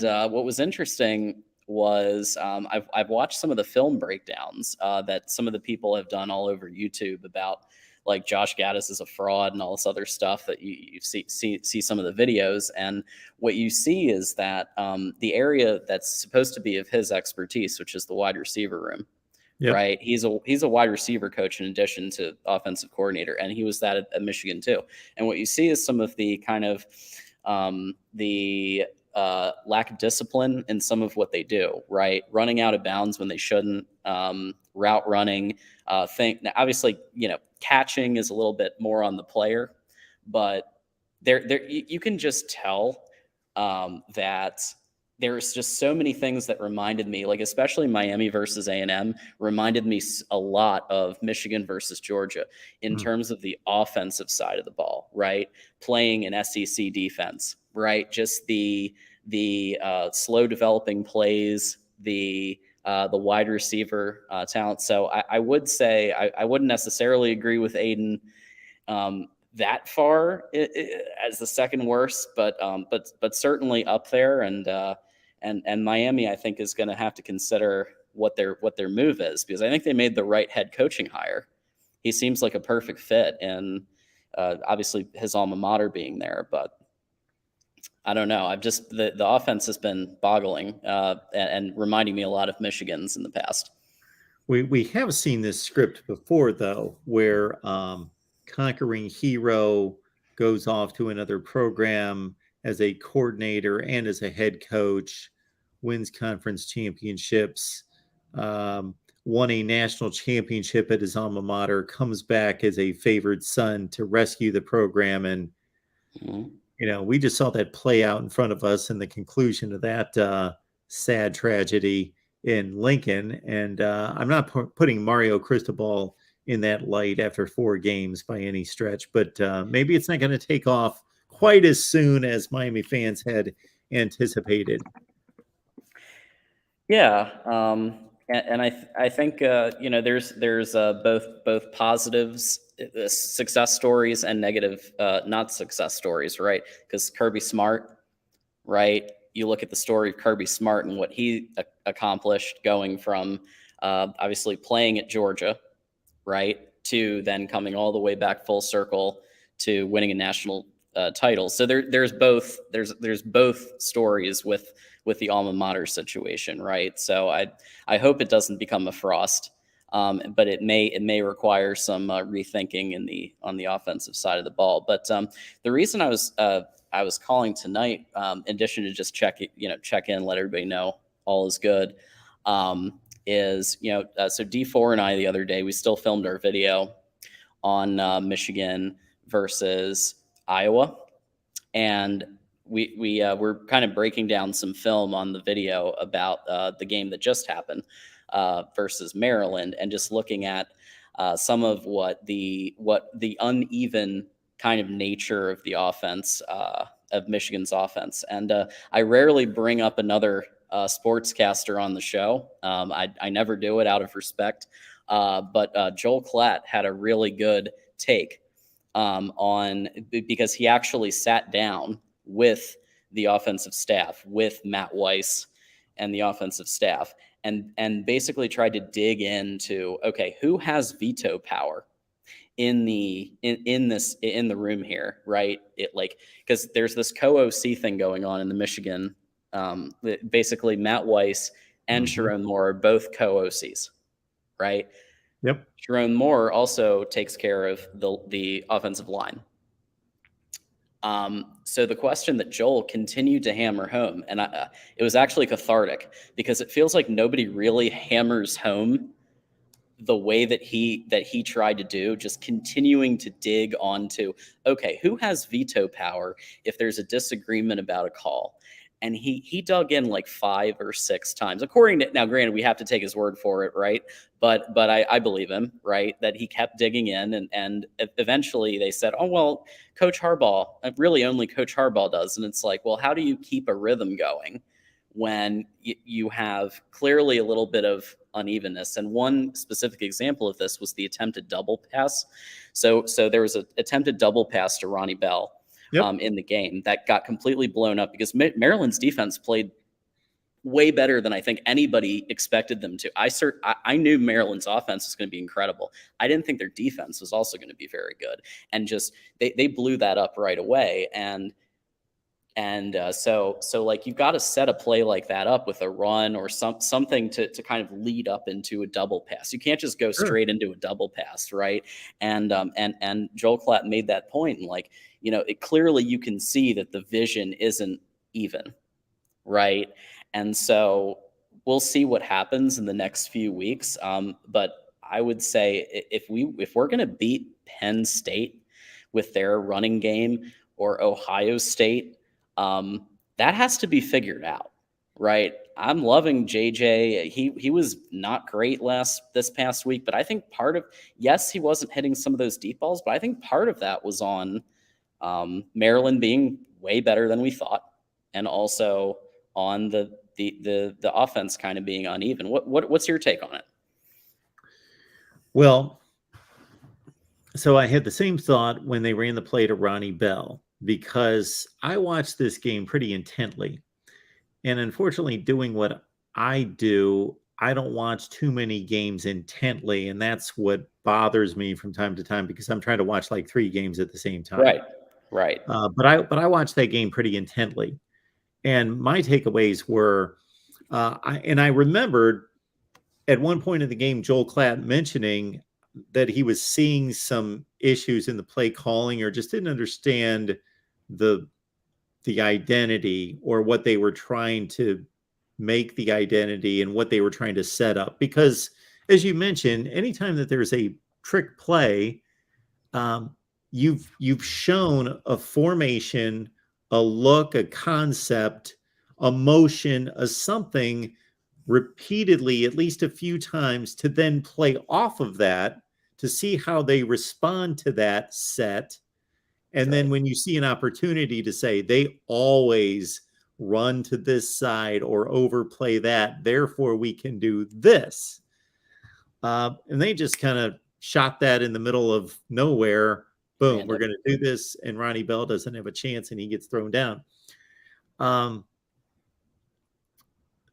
what was interesting was I've watched some of the film breakdowns that some of the people have done all over YouTube about, like, Josh Gaddis is a fraud and all this other stuff that you see some of the videos. And what you see is that the area that's supposed to be of his expertise, which is the wide receiver room, right? He's a wide receiver coach in addition to offensive coordinator. And he was that at Michigan too. And what you see is some of the kind of lack of discipline in some of what they do, right? Running out of bounds when they shouldn't, route running, now, obviously, catching is a little bit more on the player, but there you can just tell that there's just so many things that reminded me, like especially Miami versus A&M reminded me a lot of Michigan versus Georgia in terms of the offensive side of the ball, right? Playing an SEC defense, right? Just the slow developing plays, the wide receiver talent. So I would say I wouldn't necessarily agree with Aiden that far as the second worst, but certainly up there. And Miami, I think, is going to have to consider what their move is, because I think they made the right head coaching hire. He seems like a perfect fit, and obviously his alma mater being there, but I don't know. I've just the offense has been boggling and reminding me a lot of Michigan's in the past. We have seen this script before, though, where conquering hero goes off to another program as a coordinator and as a head coach, wins conference championships, won a national championship at his alma mater, comes back as a favored son to rescue the program. And, we just saw that play out in front of us in the conclusion of that sad tragedy in Lincoln. And I'm not putting Mario Cristobal in that light after 4 games by any stretch, but maybe it's not going to take off quite as soon as Miami fans had anticipated. Yeah, and I think there's both positives, success stories, and negative not success stories, right? Because Kirby Smart, right? You look at the story of Kirby Smart and what he accomplished, going from obviously playing at Georgia, right, to then coming all the way back full circle to winning a national title. So there's both stories with the alma mater situation, right? So I hope it doesn't become a frost, but it may require some rethinking on the offensive side of the ball. But the reason I was calling tonight, in addition to just check in, let everybody know all is good, is so D4 and I the other day, we still filmed our video on Michigan versus Iowa, and we're kind of breaking down some film on the video about the game that just happened versus Maryland, and just looking at some of what the uneven kind of nature of the offense of Michigan's offense. And I rarely bring up another sportscaster on the show. I never do it out of respect, but Joel Klatt had a really good take because he actually sat down with the offensive staff, with Matt Weiss and the offensive staff, and basically tried to dig into, okay, who has veto power in the room here, right? Because there's this co-OC thing going on in the Michigan. Basically, Matt Weiss and Sharon Moore are both co-OCs, right? Yep. Sharon Moore also takes care of the offensive line. So the question that Joel continued to hammer home, and it was actually cathartic, because it feels like nobody really hammers home the way that he tried to do, just continuing to dig onto, okay, who has veto power if there's a disagreement about a call? And he dug in like 5 or 6 times. According to, now granted, we have to take his word for it, right? But I believe him, right? That he kept digging in, and eventually they said, oh, well, Coach Harbaugh, really only Coach Harbaugh does. And it's like, well, how do you keep a rhythm going when you have clearly a little bit of unevenness? And one specific example of this was the attempted double pass. So there was an attempted double pass to Ronnie Bell. Yep. In the game that got completely blown up because Maryland's defense played way better than I think anybody expected them to. I knew Maryland's offense was going to be incredible. I didn't think their defense was also going to be very good, and just they blew that up right away. And so like, you've got to set a play like that up with a run or something to kind of lead up into a double pass. You can't just go straight into a double pass, right? And Joel Klatt made that point, and like, it clearly you can see that the vision isn't even, right? And so we'll see what happens in the next few weeks. But I would say if we're going to beat Penn State with their running game, or Ohio State that has to be figured out, right? I'm loving JJ. He was not great this past week, but I think yes, he wasn't hitting some of those deep balls, but I think part of that was on Maryland being way better than we thought, and also on the offense kind of being uneven. What's your take on it? Well, so I had the same thought when they ran the play to Ronnie Bell, because I watched this game pretty intently. And unfortunately, doing what I do, I don't watch too many games intently. And that's what bothers me from time to time, because I'm trying to watch like 3 games at the same time. Right. But I watched that game pretty intently. And my takeaways were, I remembered at one point in the game, Joel Klatt mentioning that he was seeing some issues in the play calling, or just didn't understand the identity, or what they were trying to make the identity and what they were trying to set up. Because as you mentioned, anytime that there's a trick play, you've shown a formation, a look, a concept, a motion, a something repeatedly, at least a few times, to then play off of that to see how they respond to that set. And then when you see an opportunity to say, they always run to this side or overplay that, therefore we can do this. And they just kind of shot that in the middle of nowhere. Boom, we're going to do this. And Ronnie Bell doesn't have a chance, and he gets thrown down.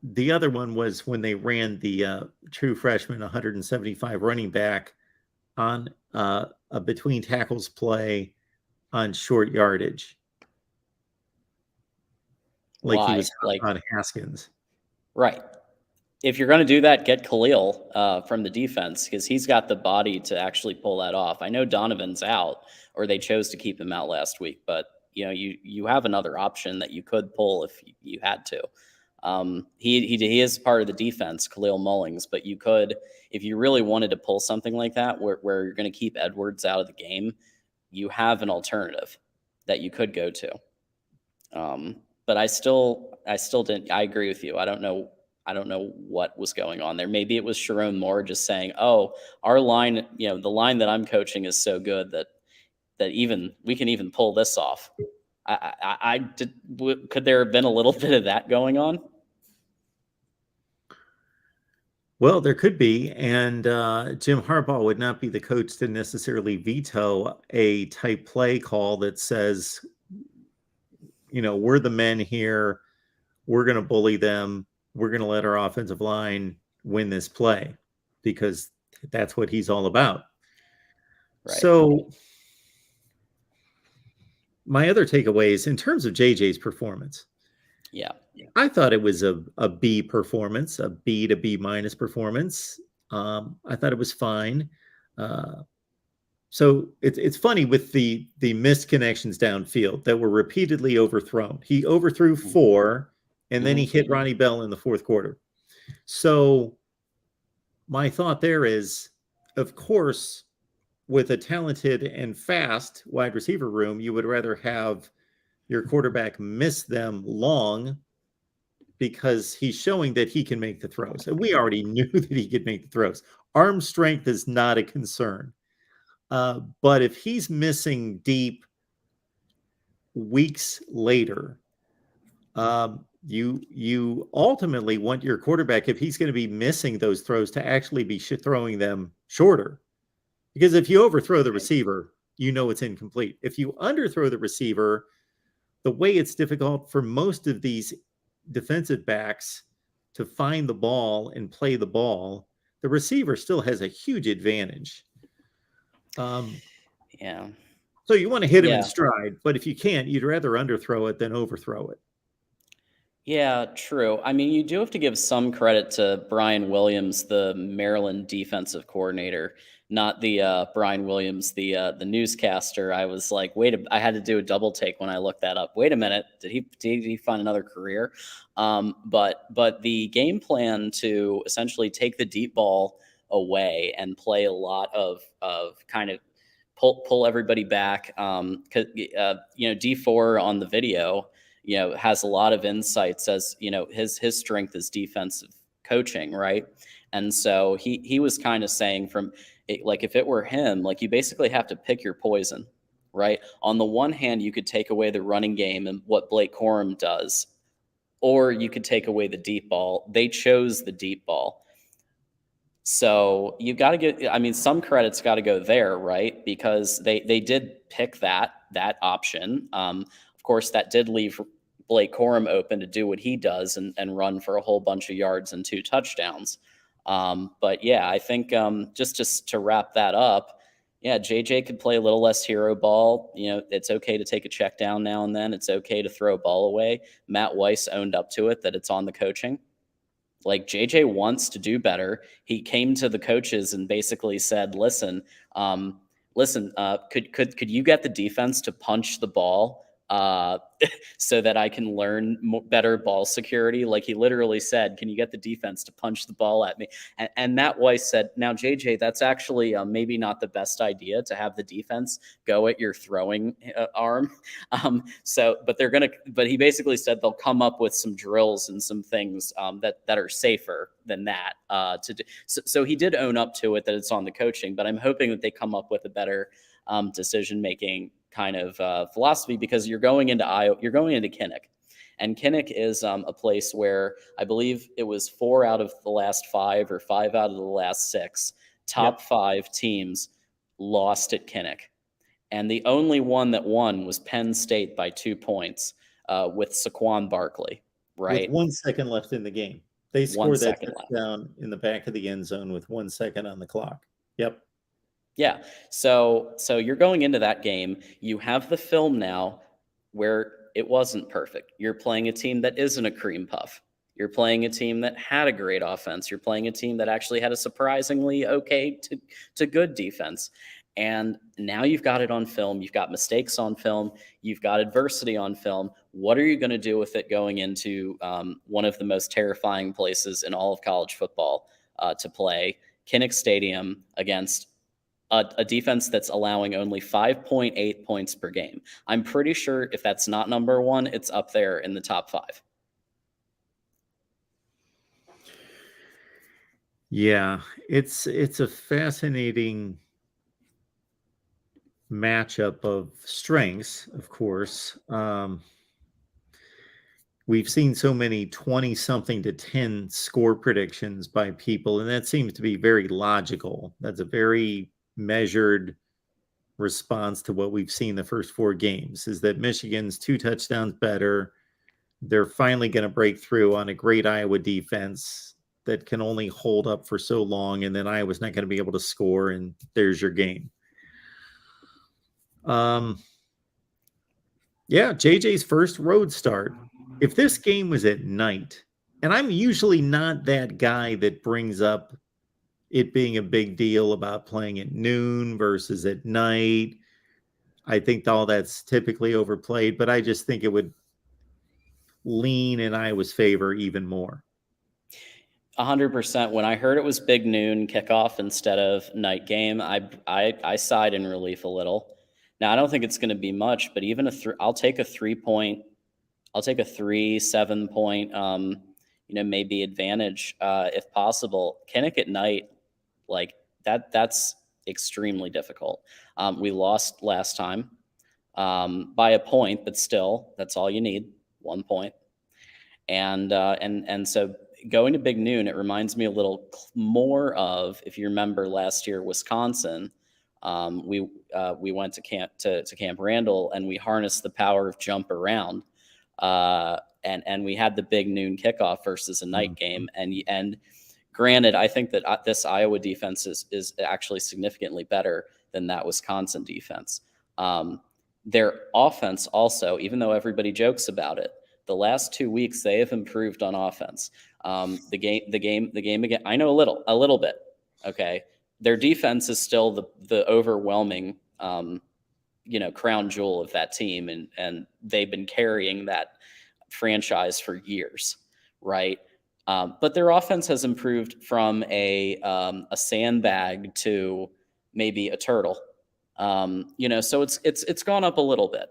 The other one was when they ran the true freshman 175 running back on a between tackles play on short yardage. Like he was on Haskins. Right. If you're going to do that, get Khalil from the defense, because he's got the body to actually pull that off. I know Donovan's out, or they chose to keep him out last week, but you have another option that you could pull if you had to. He is part of the defense, Khalil Mullings, but you could, if you really wanted to pull something like that, where you're going to keep Edwards out of the game, you have an alternative that you could go to. But I still didn't. I agree with you. I don't know what was going on there. Maybe it was Sharon Moore just saying, "Oh, our line, the line that I'm coaching is so good that even we can even pull this off." Could there have been a little bit of that going on? Well, there could be, and Jim Harbaugh would not be the coach to necessarily veto a type play call that says, we're the men here, we're going to bully them, we're going to let our offensive line win this play, because that's what he's all about. Right. So my other takeaways in terms of JJ's performance. Yeah. I thought it was a B performance, a B to B minus performance. I thought it was fine. So it's funny with the missed connections downfield that were repeatedly overthrown. He overthrew 4, and then he hit Ronnie Bell in the 4th quarter. So my thought there is, of course, with a talented and fast wide receiver room, you would rather have your quarterback miss them long, because he's showing that he can make the throws. And we already knew that he could make the throws. Arm strength is not a concern. But if he's missing deep weeks later, you ultimately want your quarterback, if he's going to be missing those throws, to actually be throwing them shorter. Because if you overthrow the receiver, it's incomplete. If you underthrow the receiver, the way it's difficult for most of these defensive backs to find the ball and play the ball, the receiver still has a huge advantage. Yeah. So you want to hit him in stride, but if you can't, you'd rather underthrow it than overthrow it. Yeah, true. I mean, you do have to give some credit to Brian Williams, the Maryland defensive coordinator, not the Brian Williams, the newscaster. I was like, I had to do a double take when I looked that up. Wait a minute, did he find another career? But the game plan to essentially take the deep ball away and play a lot of kind of pull everybody back. D4 on the video, has a lot of insights as, his strength is defensive coaching, right? And so he was kind of saying from it, like, if it were him, like, you basically have to pick your poison, right? On the one hand, you could take away the running game and what Blake Corum does, or you could take away the deep ball. They chose the deep ball. So you got to get, some credit's got to go there, right? Because they did pick that option. Of course, that did leave Blake Corum open to do what he does and run for a whole bunch of yards and 2 touchdowns. But yeah, I think just to wrap that up, yeah, JJ could play a little less hero ball. It's okay to take a check down now and then. It's okay to throw a ball away. Matt Weiss owned up to it, that it's on the coaching. Like, JJ wants to do better. He came to the coaches and basically said, listen, could you get the defense to punch the ball so that I can learn better ball security? Like, he literally said, can you get the defense to punch the ball at me? And Matt Weiss said, now, JJ, that's actually maybe not the best idea to have the defense go at your throwing arm. But he basically said they'll come up with some drills and some things that are safer than that to do. So he did own up to it, that it's on the coaching, but I'm hoping that they come up with a better decision-making kind of philosophy, because you're going into Kinnick, and Kinnick is a place where I believe it was 4 out of the last 5 or 5 out of the last 6 top 5 teams lost at Kinnick, and the only one that won was Penn State by 2 points with Saquon Barkley, right? With 1 second left in the game. They scored that touchdown in the back of the end zone with 1 second on the clock. Yep. Yeah. So you're going into that game. You have the film now where it wasn't perfect. You're playing a team that isn't a cream puff. You're playing a team that had a great offense. You're playing a team that actually had a surprisingly okay to good defense. And now you've got it on film. You've got mistakes on film. You've got adversity on film. What are you going to do with it going into one of the most terrifying places in all of college football to play, Kinnick Stadium, against a defense that's allowing only 5.8 points per game? I'm pretty sure if that's not number 1, it's up there in the top 5. Yeah, it's a fascinating matchup of strengths, of course. We've seen so many 20-something to 10 score predictions by people, and that seems to be very logical. That's a very measured response to what we've seen the first 4 games, is that Michigan's 2 touchdowns better. They're finally going to break through on a great Iowa defense that can only hold up for so long, and then Iowa's not going to be able to score, and there's your game. Yeah, JJ's first road start. If this game was at night, and I'm usually not that guy that brings up it being a big deal about playing at noon versus at night, I think all that's typically overplayed, but I just think it would lean in Iowa's favor even more. 100%. When I heard it was big noon kickoff instead of night game, I sighed in relief a little. Now, I don't think it's going to be much, but even I'll take a 7 point, maybe advantage if possible. Kinnick at night, like that's extremely difficult. We lost last time by a point, but still, that's all you need, 1 point. And so going to big noon, it reminds me a little more of, if you remember last year, Wisconsin. We went to Camp Randall, and we harnessed the power of jump around, and we had the big noon kickoff versus a night game. And granted, I think that this Iowa defense is actually significantly better than that Wisconsin defense. Their offense also, even though everybody jokes about it, the last 2 weeks they have improved on offense. The game again, I know a little bit. Okay. Their defense is still the overwhelming, crown jewel of that team, and they've been carrying that franchise for years, right? But their offense has improved from a sandbag to maybe a turtle. So it's gone up a little bit.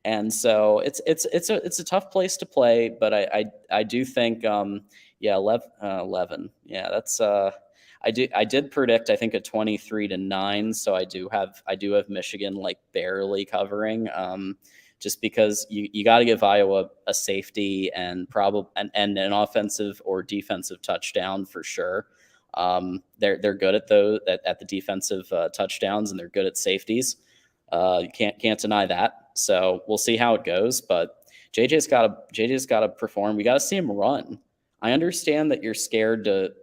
And so it's a tough place to play, but I do think, 11. Yeah, that's, I did predict, I think, a 23-9. So I do have Michigan like barely covering, just because you got to give Iowa a safety and and an offensive or defensive touchdown for sure. They're good at those at the defensive touchdowns, and they're good at safeties. You can't deny that. So we'll see how it goes. But JJ's got to perform. We got to see him run. I understand that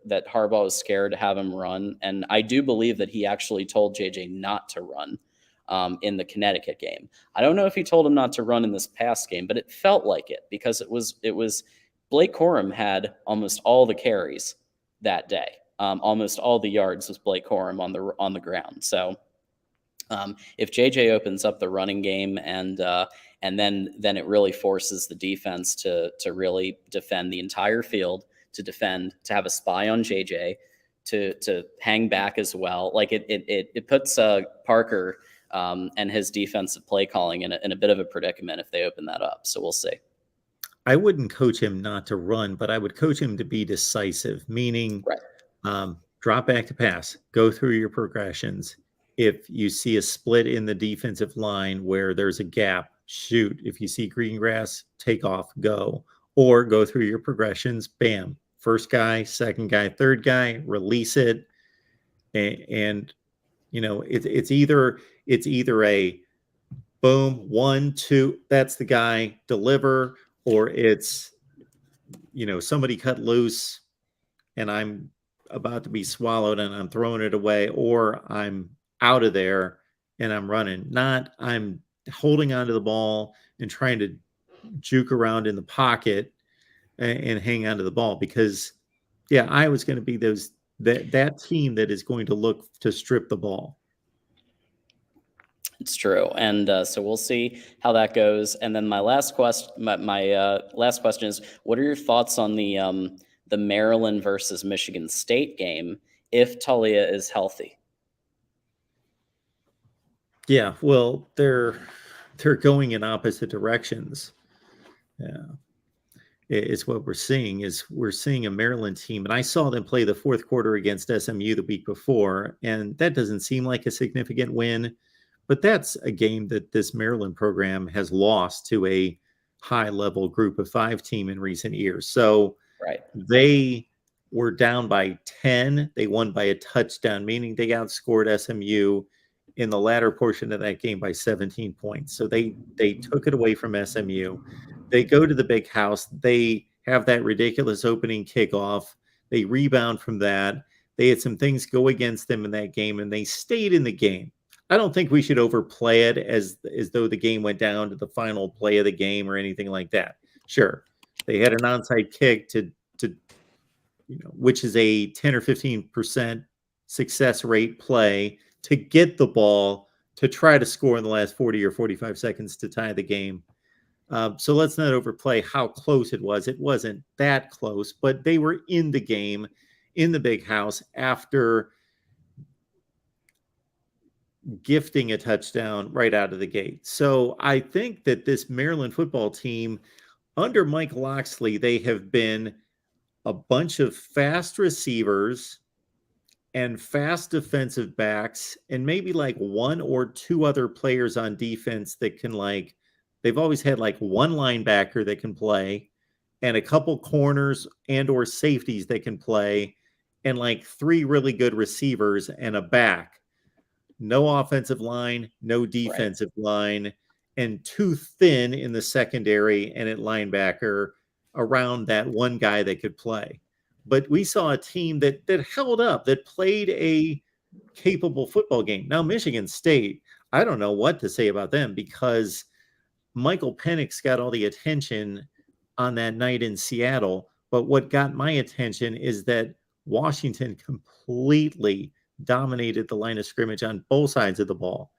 that Harbaugh is scared to have him run, and I do believe that he actually told JJ not to run in the Connecticut game. I don't know if he told him not to run in this past game, but it felt like it, because it was Blake Corum had almost all the carries that day. Almost all the yards was Blake Corum on the ground. So if JJ opens up the running game and then it really forces the defense to really defend the entire field, to have a spy on JJ, to hang back as well. Like it puts Parker and his defensive play calling in a bit of a predicament if they open that up. So we'll see. I wouldn't coach him not to run, but I would coach him to be decisive, meaning drop back to pass, go through your progressions. If you see a split in the defensive line where there's a gap, shoot. If you see green grass, take off, go. Or go through your progressions, bam. First guy, second guy, third guy, release it. And it's either a boom, 1, 2, that's the guy, deliver, or it's, somebody cut loose and I'm about to be swallowed and I'm throwing it away, or I'm out of there and I'm running. Not I'm holding onto the ball and trying to juke around in the pocket and hang onto the ball, because Iowa's going to be that team that is going to look to strip the ball. It's true, and so we'll see how that goes. And then my last question is, what are your thoughts on the Maryland versus Michigan State game if Talia is healthy? Yeah, well, they're going in opposite directions. Yeah, it's what we're seeing. We're seeing a Maryland team, and I saw them play the fourth quarter against SMU the week before, and that doesn't seem like a significant win. But that's a game that this Maryland program has lost to a high-level group of 5 team in recent years. So they were down by 10. They won by a touchdown, meaning they outscored SMU in the latter portion of that game by 17 points. So they took it away from SMU. They go to the big house. They have that ridiculous opening kickoff. They rebound from that. They had some things go against them in that game, and they stayed in the game. I don't think we should overplay it as though the game went down to the final play of the game or anything like that. Sure, they had an onside kick to which is a 10 or 15% success rate play to get the ball to try to score in the last 40 or 45 seconds to tie the game. So let's not overplay how close it was. It wasn't that close, but they were in the game in the big house after gifting a touchdown right out of the gate. So I think that this Maryland football team under Mike Loxley, they have been a bunch of fast receivers and fast defensive backs and maybe like 1 or 2 other players on defense that can they've always had one linebacker that can play and a couple corners and or safeties that can play and 3 really good receivers and a back. No offensive line, no defensive line, and too thin in the secondary and at linebacker around that one guy that could play. But we saw a team that held up, that played a capable football game. Now, Michigan State, I don't know what to say about them, because Michael Penix got all the attention on that night in Seattle. But what got my attention is that Washington completely dominated the line of scrimmage on both sides of the ball.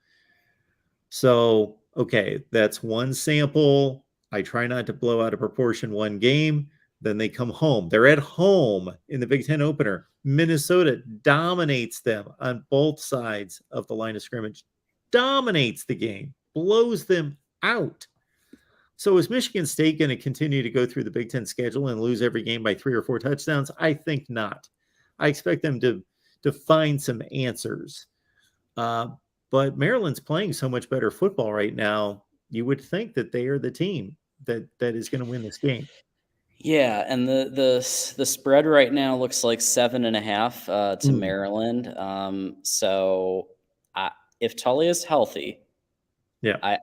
So, okay, that's one sample. I try not to blow out of proportion one game, Then they come home. They're at home in the Big Ten opener. Minnesota dominates them on both sides of the line of scrimmage, dominates the game, blows them out. So is Michigan State going to continue to go through the Big Ten schedule and lose every game by 3 or 4 touchdowns? I think not. I expect them to find some answers. But Maryland's playing so much better football right now. You would think that they are the team that is going to win this game. Yeah, and the spread right now looks like 7.5 to Maryland. So if Tullia's healthy, yeah,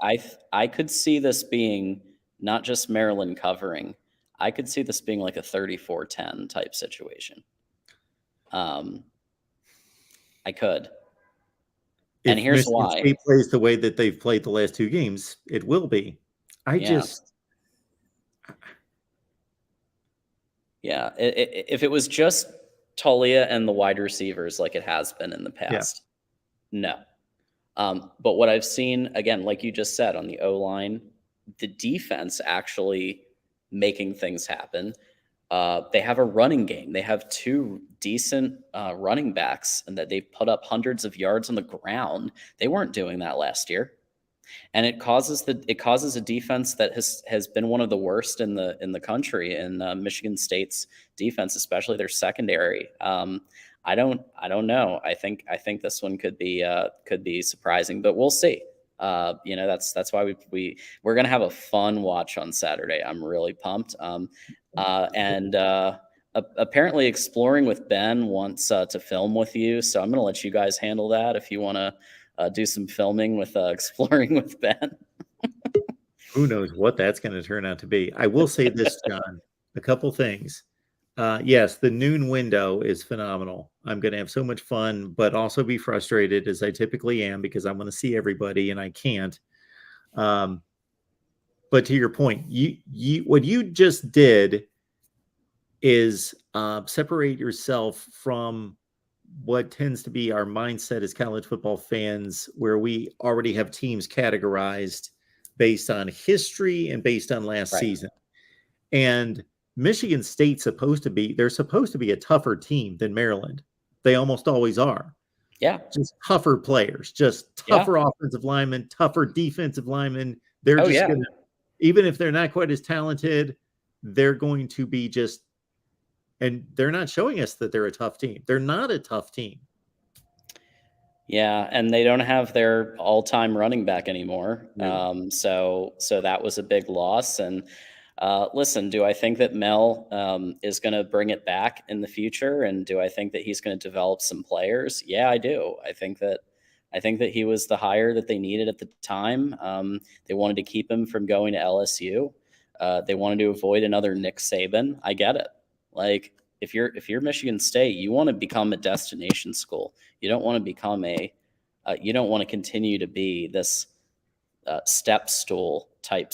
I could see this being not just Maryland covering. I could see this being like a 34-10 type situation. I could. And here's Michigan why. State plays the way that they've played the last 2 games, it will be. Yeah, if it was just Tullia and the wide receivers like it has been in the past, no. But what I've seen, again, like you just said, on the O-line, the defense actually making things happen. They have a running game. They have 2 decent running backs, and that they've put up hundreds of yards on the ground. They weren't doing that last year. And it causes a defense that has been one of the worst in the country, in Michigan State's defense, especially their secondary. I don't know. I think this one could be surprising, but we'll see. That's why we're gonna have a fun watch on Saturday. I'm really pumped. Apparently Exploring with Ben wants to film with you, so I'm gonna let you guys handle that if you want to do some filming with Exploring with Ben. Who knows what that's going to turn out to be. I will say this, John, a couple things. Yes, the noon window is phenomenal. I'm going to have so much fun, but also be frustrated, as I typically am, because I want to see everybody and I can't. But to your point, what you just did is separate yourself from what tends to be our mindset as college football fans, where we already have teams categorized based on history and based on last season. And Michigan State's supposed to be a tougher team than Maryland. They almost always are. Yeah. Just tougher players, just tougher offensive linemen, tougher defensive linemen. They're gonna, even if they're not quite as talented, they're going to be just. And they're not showing us that they're a tough team. They're not a tough team. Yeah, and they don't have their all-time running back anymore. So that was a big loss. And listen, do I think that Mel is going to bring it back in the future? And do I think that he's going to develop some players? Yeah, I do. I think that he was the hire that they needed at the time. They wanted to keep him from going to LSU. They wanted to avoid another Nick Saban. I get it. Like, if you're Michigan State, you want to become a destination school. You don't want to become you don't want to continue to be this step stool type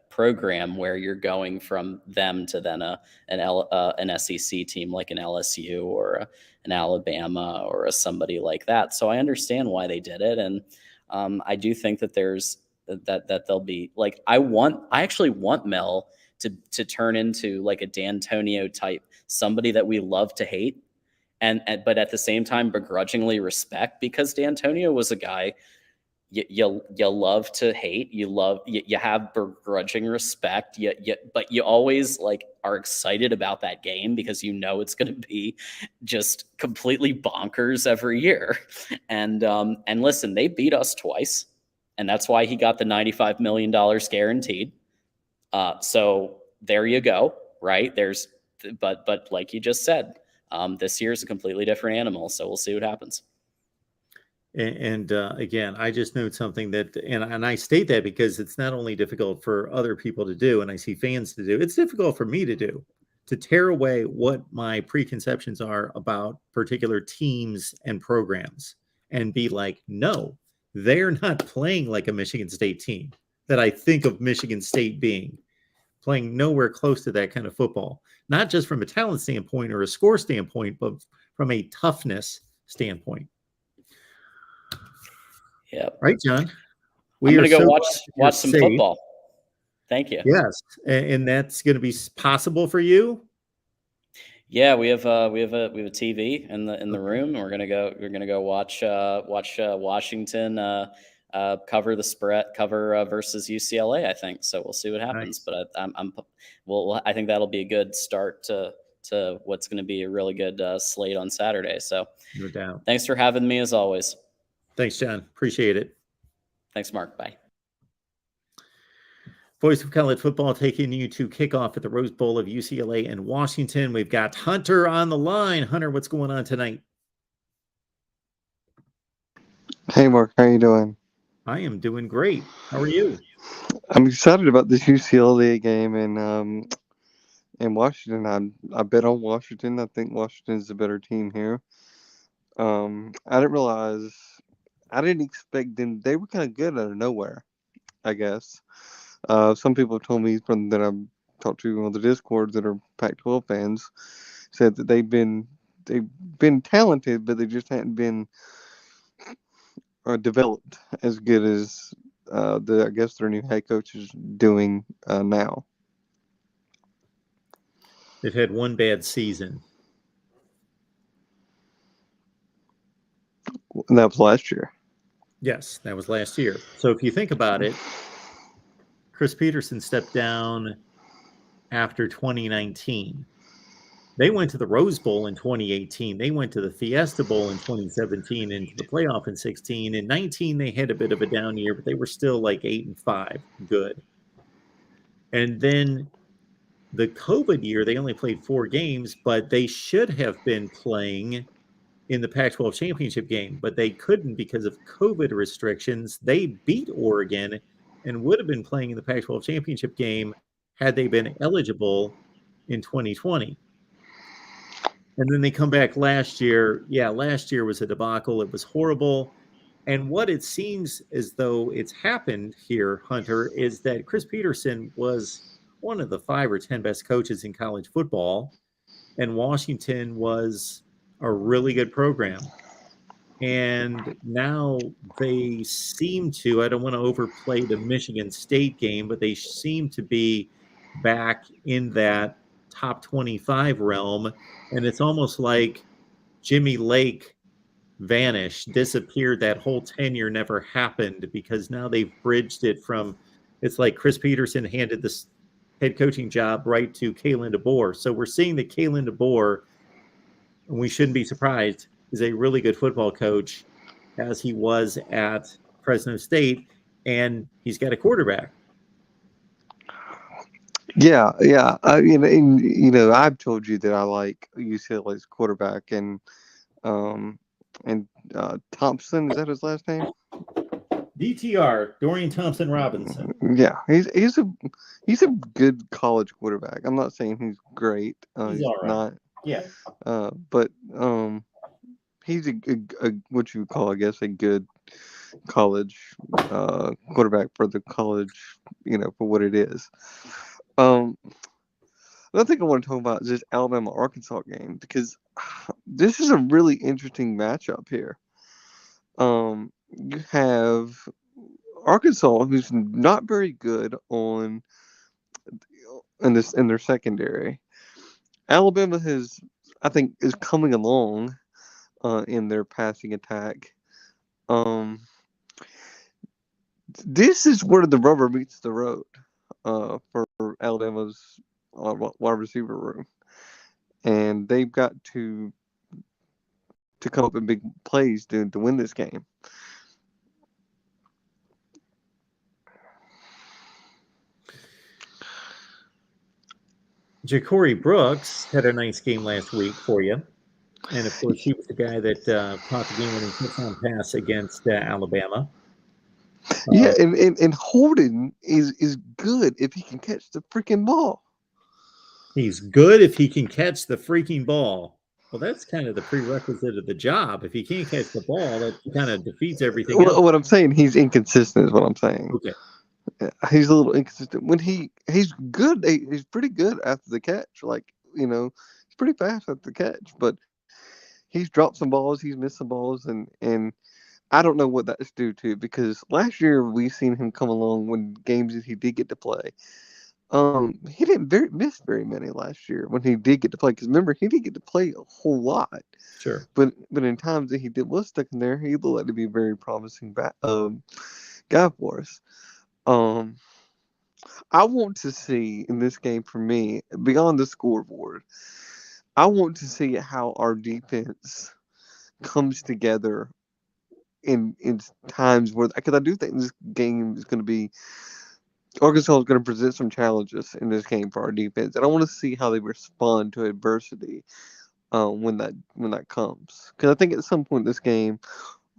program where you're going from them to then an SEC team like an LSU or an Alabama or somebody like that. So I understand why they did it, and I do think that that they'll be like, I actually want Mel to turn into like a D'Antonio type, somebody that we love to hate, but at the same time begrudgingly respect, because D'Antonio was a guy you love to hate, you have begrudging respect, but you always like are excited about that game because you know it's going to be just completely bonkers every year. And listen, they beat us twice, and that's why he got the $95 million guaranteed. So there you go, right? But like you just said, this year is a completely different animal. So we'll see what happens. And again, I just note something that, and I state that because it's not only difficult for other people to do, and I see fans to do, it's difficult for me to do, to tear away what my preconceptions are about particular teams and programs and be like, no, they're not playing like a Michigan State team that I think of Michigan State being, playing nowhere close to that kind of football, not just from a talent standpoint or a score standpoint, but from a toughness standpoint. Yeah. Right, John? I'm going to go watch some football. Thank you. Yes, and that's going to be possible for you. Yeah, we have a TV in the room, and we're gonna go watch Washington cover the spread versus UCLA. I think so. We'll see what happens, Nice. but I think that'll be a good start to what's going to be a really good slate on Saturday. So No doubt. thanks for having me as always. Thanks, John. Appreciate it. Thanks, Mark. Bye. Voice of College Football taking you to kickoff at the Rose Bowl of UCLA and Washington. We've got Hunter on the line. Hunter, what's going on tonight? Hey, Mark, how you doing? I am doing great. How are you? I'm excited about this UCLA game in Washington. I bet on Washington. I think Washington's a better team here. I didn't expect them. They were kind of good out of nowhere, I guess. Some people have told me that I've talked to on the Discord that are Pac-12 fans said that they've been talented, but they just hadn't been developed as good as I guess their new head coach is doing now. They've had one bad season. And that was last year. Yes, that was last year. So if you think about it, Chris Peterson stepped down after 2019. They went to the Rose Bowl in 2018. They went to the Fiesta Bowl in 2017 and to the playoff in 16. In 19, they had a bit of a down year, but they were still like 8-5, good. And then the COVID year, they only played 4 games, but they should have been playing in the Pac-12 championship game, but they couldn't because of COVID restrictions. They beat Oregon and would have been playing in the Pac-12 championship game had they been eligible in 2020. And then they come back last year. Yeah, last year was a debacle. It was horrible. And what it seems as though it's happened here, Hunter, is that Chris Peterson was one of the 5 or 10 best coaches in college football, and Washington was a really good program. And now they seem to, I don't want to overplay the Michigan State game, but they seem to be back in that top 25 realm. And it's almost like Jimmy Lake vanished, disappeared. That whole tenure never happened because now they've bridged it from, it's like Chris Peterson handed this head coaching job right to Kalen DeBoer. So we're seeing that Kalen DeBoer, and we shouldn't be surprised, is a really good football coach as he was at Fresno State, and he's got a quarterback. Yeah. I've told you that I like UCLA's quarterback and Thompson, is that his last name? DTR, Dorian Thompson Robinson. Yeah, he's a good college quarterback. I'm not saying he's great. He's all right. Not. Yeah. But he's a what you would call, I guess, a good college quarterback for the college, for what it is. Another thing I want to talk about is this Alabama-Arkansas game, because this is a really interesting matchup here. You have Arkansas, who's not very good in their secondary. Alabama I think, is coming along in their passing attack. This is where the rubber meets the road for Alabama's wide receiver room, and they've got to come up in big plays to win this game. Ja'Cory Brooks had a nice game last week for you. And, of course, he was the guy that caught the game-winning touchdown pass against Alabama. Yeah, and Holden is good if he can catch the freaking ball. He's good if he can catch the freaking ball. Well, that's kind of the prerequisite of the job. If he can't catch the ball, that kind of defeats everything else. What I'm saying, he's inconsistent is what I'm saying. Okay. He's a little inconsistent. When he's good, he's pretty good after the catch. He's pretty fast after the catch, but he's dropped some balls, he's missed some balls, and I don't know what that's due to, because last year we seen him come along when games that he did get to play. He didn't miss very many last year when he did get to play. Because remember, he didn't get to play a whole lot. Sure. But in times that he was stuck in there, he looked like to be a very promising guy for us. I want to see in this game, for me, beyond the scoreboard, I want to see how our defense comes together in times where, because I do think this game is going to be, Arkansas is going to present some challenges in this game for our defense, and I want to see how they respond to adversity when that comes. Because I think at some point in this game,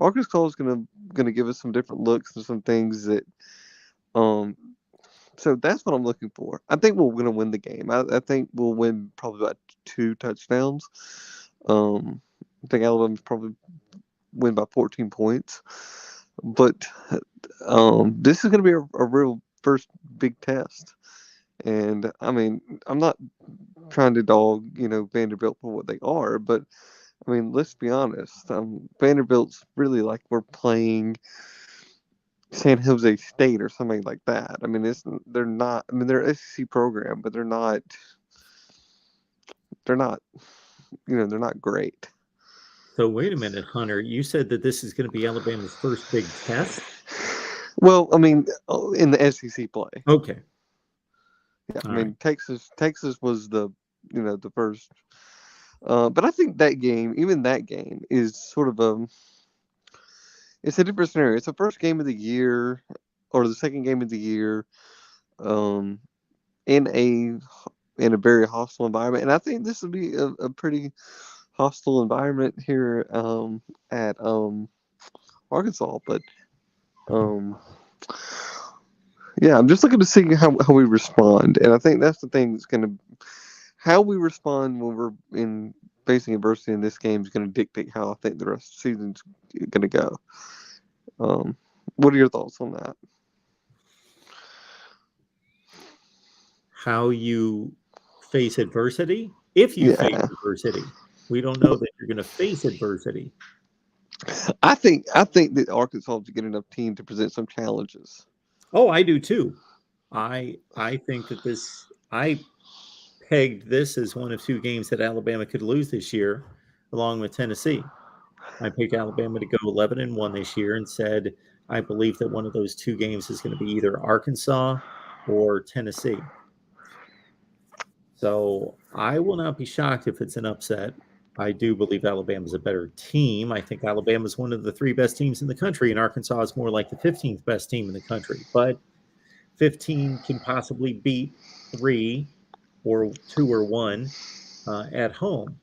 Arkansas is going to give us some different looks and some things that so that's what I'm looking for. I think we're going to win the game. I think we'll win probably by 2 touchdowns. I think Alabama's probably win by 14 points. But this is going to be a real first big test. And, I mean, I'm not trying to dog, Vanderbilt for what they are. But, I mean, let's be honest. Vanderbilt's really like we're playing San Jose State or something like that. I mean, they're not. I mean, they're an SEC program, but they're not. They're not. They're not great. So wait a minute, Hunter. You said that this is going to be Alabama's first big test. Well, I mean, in the SEC play. Okay. Yeah, All I mean, right. Texas was the first. But I think that game, even that game, is sort of it's a different scenario. It's the first game of the year, or the second game of the year, in a very hostile environment, and I think this will be a pretty hostile environment here at Arkansas. But yeah, I'm just looking to see how we respond, and I think that's the thing that's going to how we respond when we're facing adversity in this game is going to dictate how I think the rest of the season's going to go. What are your thoughts on that? How you face adversity? If you face adversity, we don't know that you're going to face adversity. I think that Arkansas is a good enough team to present some challenges. Oh, I do too. I think that I pegged this as one of 2 games that Alabama could lose this year, along with Tennessee. I picked Alabama to go 11-1 this year and said I believe that one of those 2 games is going to be either Arkansas or Tennessee. So I will not be shocked if it's an upset. I do believe Alabama's a better team. I think Alabama is one of the 3 best teams in the country, and Arkansas is more like the 15th best team in the country. But 15 can possibly beat 3 or 2 or 1 at home.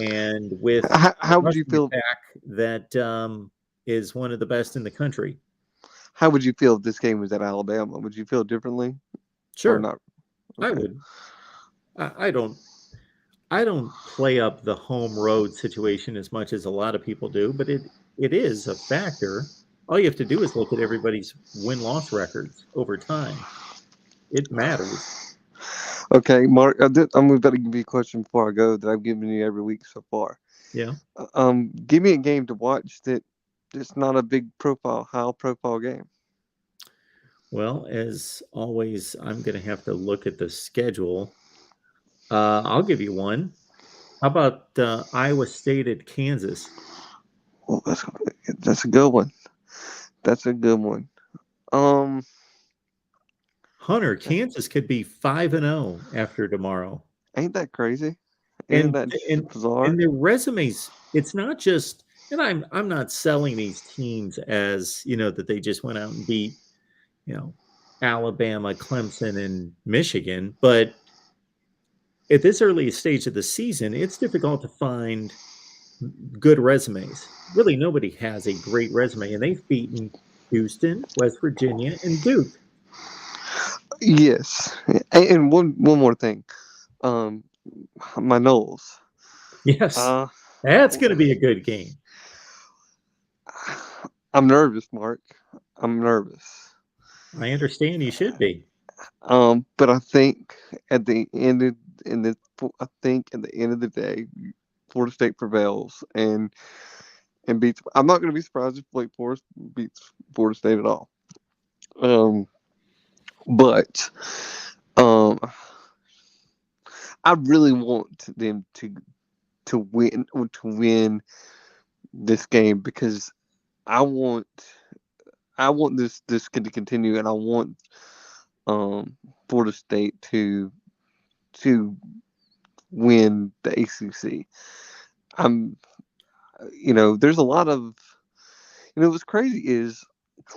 And with how would you feel attack that is one of the best in the country. How would you feel if this game was at Alabama? Would you feel differently? Sure. Or not? Okay. I would. I don't play up the home road situation as much as a lot of people do, but it is a factor. All you have to do is look at everybody's win-loss records over time. It matters. Okay, Mark, I'm about to give you a question before I go that I've given you every week so far. Yeah. Give me a game to watch that it's not a big high profile game. Well, as always, I'm going to have to look at the schedule. I'll give you one. How about Iowa State at Kansas? Well, that's a good one. That's a good one. Hunter, Kansas could be 5-0 after tomorrow. Ain't that crazy? Isn't that bizarre? And their resumes, it's not just, and I'm not selling these teams as, that they just went out and beat, Alabama, Clemson, and Michigan. But at this early stage of the season, it's difficult to find good resumes. Really, nobody has a great resume, and they've beaten Houston, West Virginia, and Duke. Yes, and one more thing, my Noles. Yes, that's going to be a good game. I'm nervous, Mark. I'm nervous. I understand you should be. But I think at the end of the day, Florida State prevails, and and beats. I'm not going to be surprised if Wake Forest beats Florida State at all. But I really want them to win this game because I want this to continue, and I want Florida State to win the ACC. There's a lot of, what's crazy is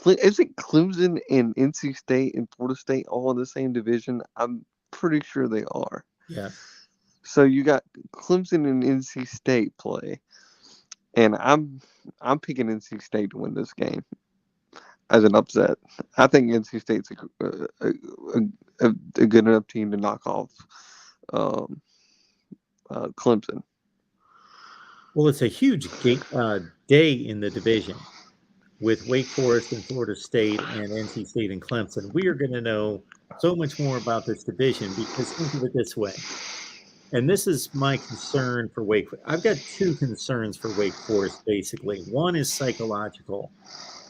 isn't Clemson and NC State and Florida State all in the same division? I'm pretty sure they are. Yeah. So you got Clemson and NC State play, and I'm picking NC State to win this game as an upset. I think NC State's a good enough team to knock off Clemson. Well, it's a huge day in the division with Wake Forest and Florida State and NC State and Clemson. We are going to know so much more about this division because think of it this way. And this is my concern for Wake Forest. I've got two concerns for Wake Forest, basically. One is psychological.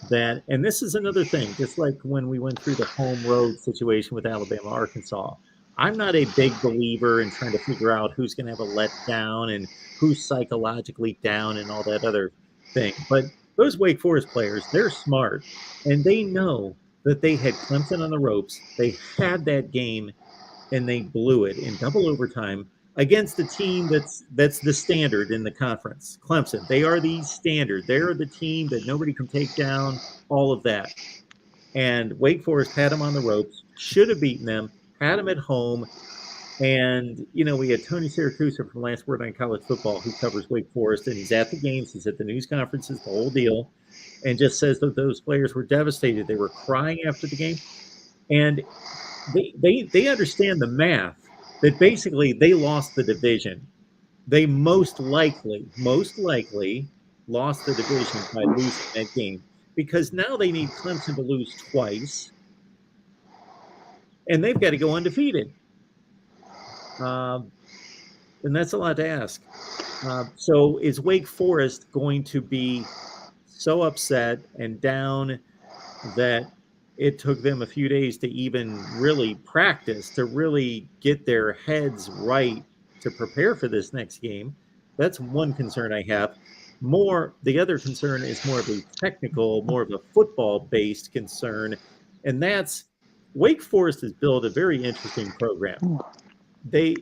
And this is another thing, just like when we went through the home road situation with Alabama, Arkansas. I'm not a big believer in trying to figure out who's going to have a letdown and who's psychologically down and all that other thing. But those Wake Forest players, they're smart, and they know that they had Clemson on the ropes. They had that game, and they blew it in double overtime against a team that's the standard in the conference. Clemson, they are the standard. They're the team that nobody can take down, all of that. And Wake Forest had them on the ropes, should have beaten them, had them at home. And, we had Tony Siracusa from Last Word on College Football who covers Wake Forest, and he's at the games, he's at the news conferences, the whole deal, and just says that those players were devastated. They were crying after the game. And they understand the math that basically they lost the division. They most likely lost the division by losing that game because now they need Clemson to lose twice, and they've got to go undefeated. And that's a lot to ask. So is Wake Forest going to be so upset and down that it took them a few days to even really practice, to really get their heads right to prepare for this next game? That's one concern I have. The other concern is more of a technical, more of a football-based concern, and that's Wake Forest has built a very interesting program. They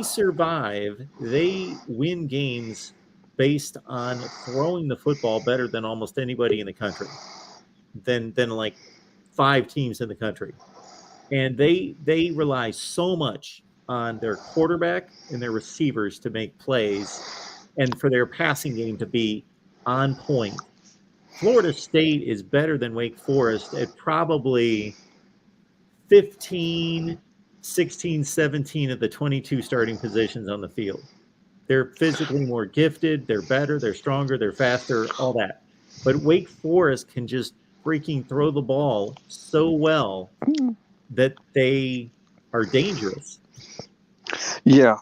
survive, they win games based on throwing the football better than almost anybody in the country, than like 5 teams in the country. And they rely so much on their quarterback and their receivers to make plays and for their passing game to be on point. Florida State is better than Wake Forest at probably 15, 16, 17 of the 22 starting positions on the field. They're physically more gifted, they're better, they're stronger, they're faster, all that. But Wake Forest can just freaking throw the ball so well that they are dangerous. Yeah,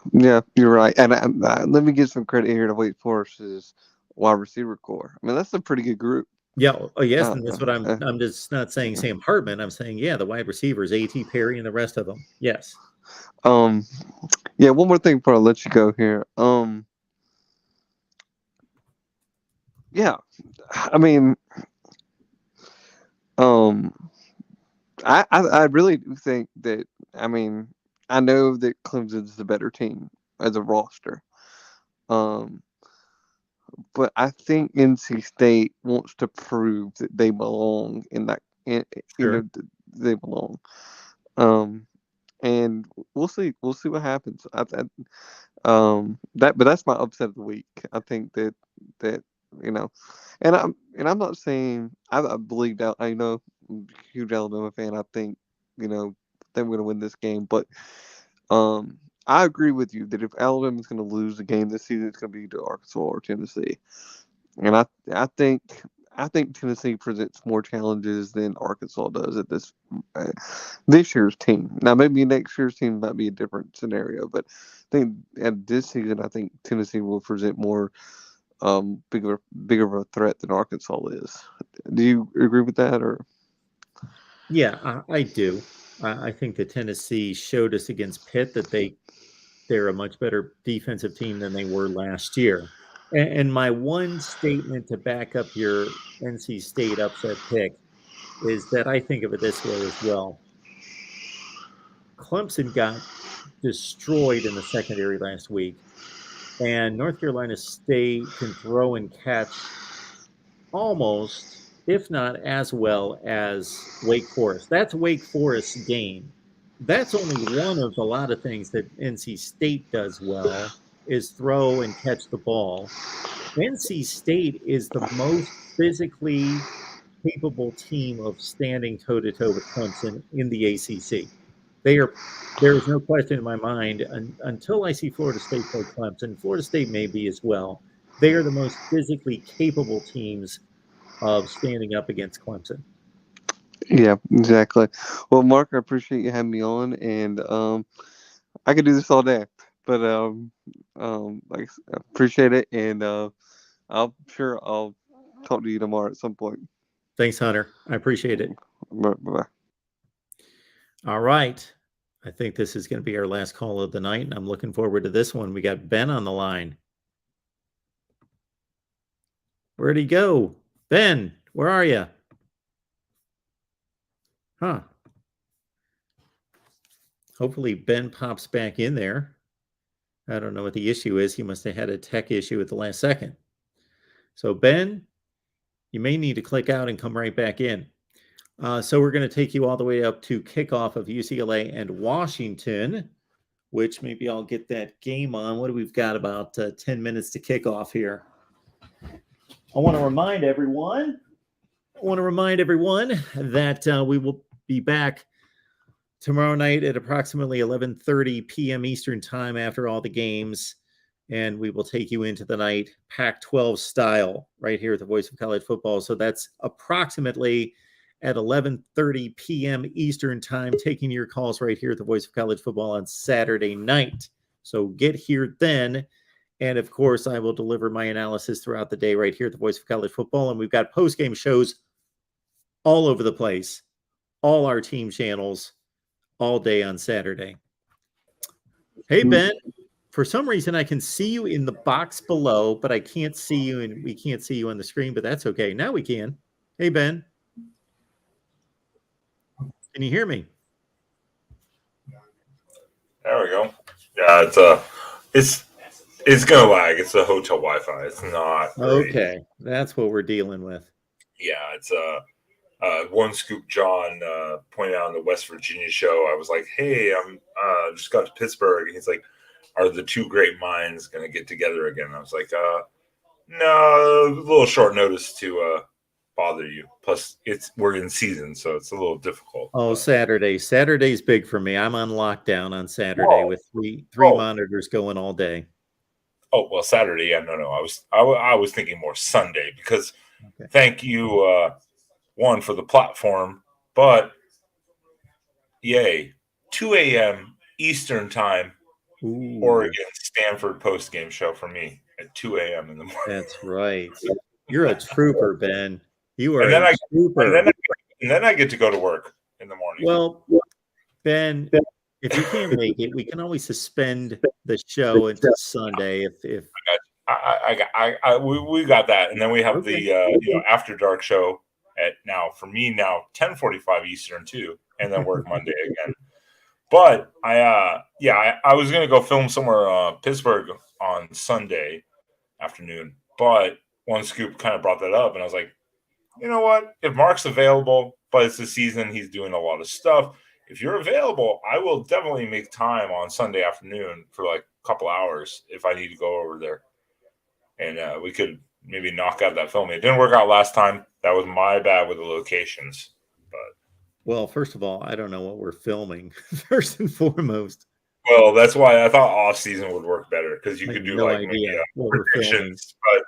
you're right. And let me give some credit here to Wake Forest's wide receiver core. I mean, that's a pretty good group. Yeah. Oh, yes. And that's what I'm just not saying Sam Hartman. I'm saying, the wide receivers, A.T. Perry and the rest of them. Yes. Yeah. One more thing before I let you go here. Yeah. I mean, I really do think that, I know that Clemson's the better team as a roster. But I think NC State wants to prove that they belong in that. Sure. They belong. And we'll see. We'll see what happens. But that's my upset of the week. I think that and I'm not saying I believe that huge Alabama fan. I think they're going to win this game, but I agree with you that if Alabama's going to lose the game this season, it's going to be to Arkansas or Tennessee. And I think Tennessee presents more challenges than Arkansas does at this year's team. Now, maybe next year's team might be a different scenario, but I think at this season, I think Tennessee will present more bigger of a threat than Arkansas is. Do you agree with that, or? Yeah, I do. I think that Tennessee showed us against Pitt that they're a much better defensive team than they were last year. And my one statement to back up your NC State upset pick is that I think of it this way as well. Clemson got destroyed in the secondary last week, and North Carolina State can throw and catch almost, if not as well as Wake Forest. That's Wake Forest's game. That's only one of a lot of things that NC State does well is throw and catch the ball. NC State is the most physically capable team of standing toe to toe with Clemson in the ACC. There is no question in my mind until I see Florida State play Clemson. Florida State may be as well. They are the most physically capable teams of standing up against Clemson. Yeah, exactly. Well, Mark, I appreciate you having me on, and I could do this all day, but like I appreciate it, and I'll talk to you tomorrow at some point. Thanks, Hunter. I appreciate it. Bye. All right. I think this is going to be our last call of the night, and I'm looking forward to this one. We got Ben on the line. Where'd he go? Ben, where are you? Huh. Hopefully Ben pops back in there. I don't know what the issue is. He must have had a tech issue at the last second. So Ben, you may need to click out and come right back in. So we're going to take you all the way up to kickoff of UCLA and Washington, which maybe I'll get that game on. What do we've got? About 10 minutes to kick off here. I want to remind everyone that we will be back tomorrow night at approximately 11:30 p.m. Eastern time after all the games, and we will take you into the night Pac-12 style right here at the Voice of College Football. So that's approximately at 11:30 p.m. Eastern time, taking your calls right here at the Voice of College Football on Saturday night. So get here then. And of course, I will deliver my analysis throughout the day right here at the Voice of College Football. And we've got post-game shows all over the place, all our team channels, all day on Saturday. Hey, Ben, for some reason I can see you in the box below, but I can't see you and we can't see you on the screen, but that's okay. Now we can. Hey, Ben. Can you hear me? There we go. Yeah, it's gonna lag. It's the hotel Wi-Fi. It's not great. Okay. That's what we're dealing with. Yeah, it's One Scoop John pointed out on the West Virginia show. I was like, hey, I'm just got to Pittsburgh, and he's like, are the two great minds gonna get together again? I was like, no, a little short notice to bother you. Plus, we're in season, so it's a little difficult. Oh, Saturday. Saturday's big for me. I'm on lockdown on Saturday with three monitors going all day. Oh, well, Saturday. Yeah, no. I was thinking more Sunday because thank you, one, for the platform, but yay, 2 a.m. Eastern time, Ooh, Oregon Stanford post-game show for me at 2 a.m. in the morning. that's right. You're a trooper, Ben. You are And a trooper. And then I get to go to work in the morning. Well, Ben, if you can't make it, we can always suspend the show until Sunday. If we got that, and then we have the After Dark show at now 10:45 Eastern too, and then work Monday again. But I was gonna go film somewhere Pittsburgh on Sunday afternoon, but One Scoop kind of brought that up, and I was like, you know what? If Mark's available, but it's the season, he's doing a lot of stuff. If you're available, I will definitely make time on Sunday afternoon for like a couple hours if I need to go over there. And we could maybe knock out that filming. It didn't work out last time. That was my bad with the locations. But well, first of all, I don't know what we're filming, first and foremost. Well, that's why I thought off season would work better because you could do no like idea what we're filming. predictions. But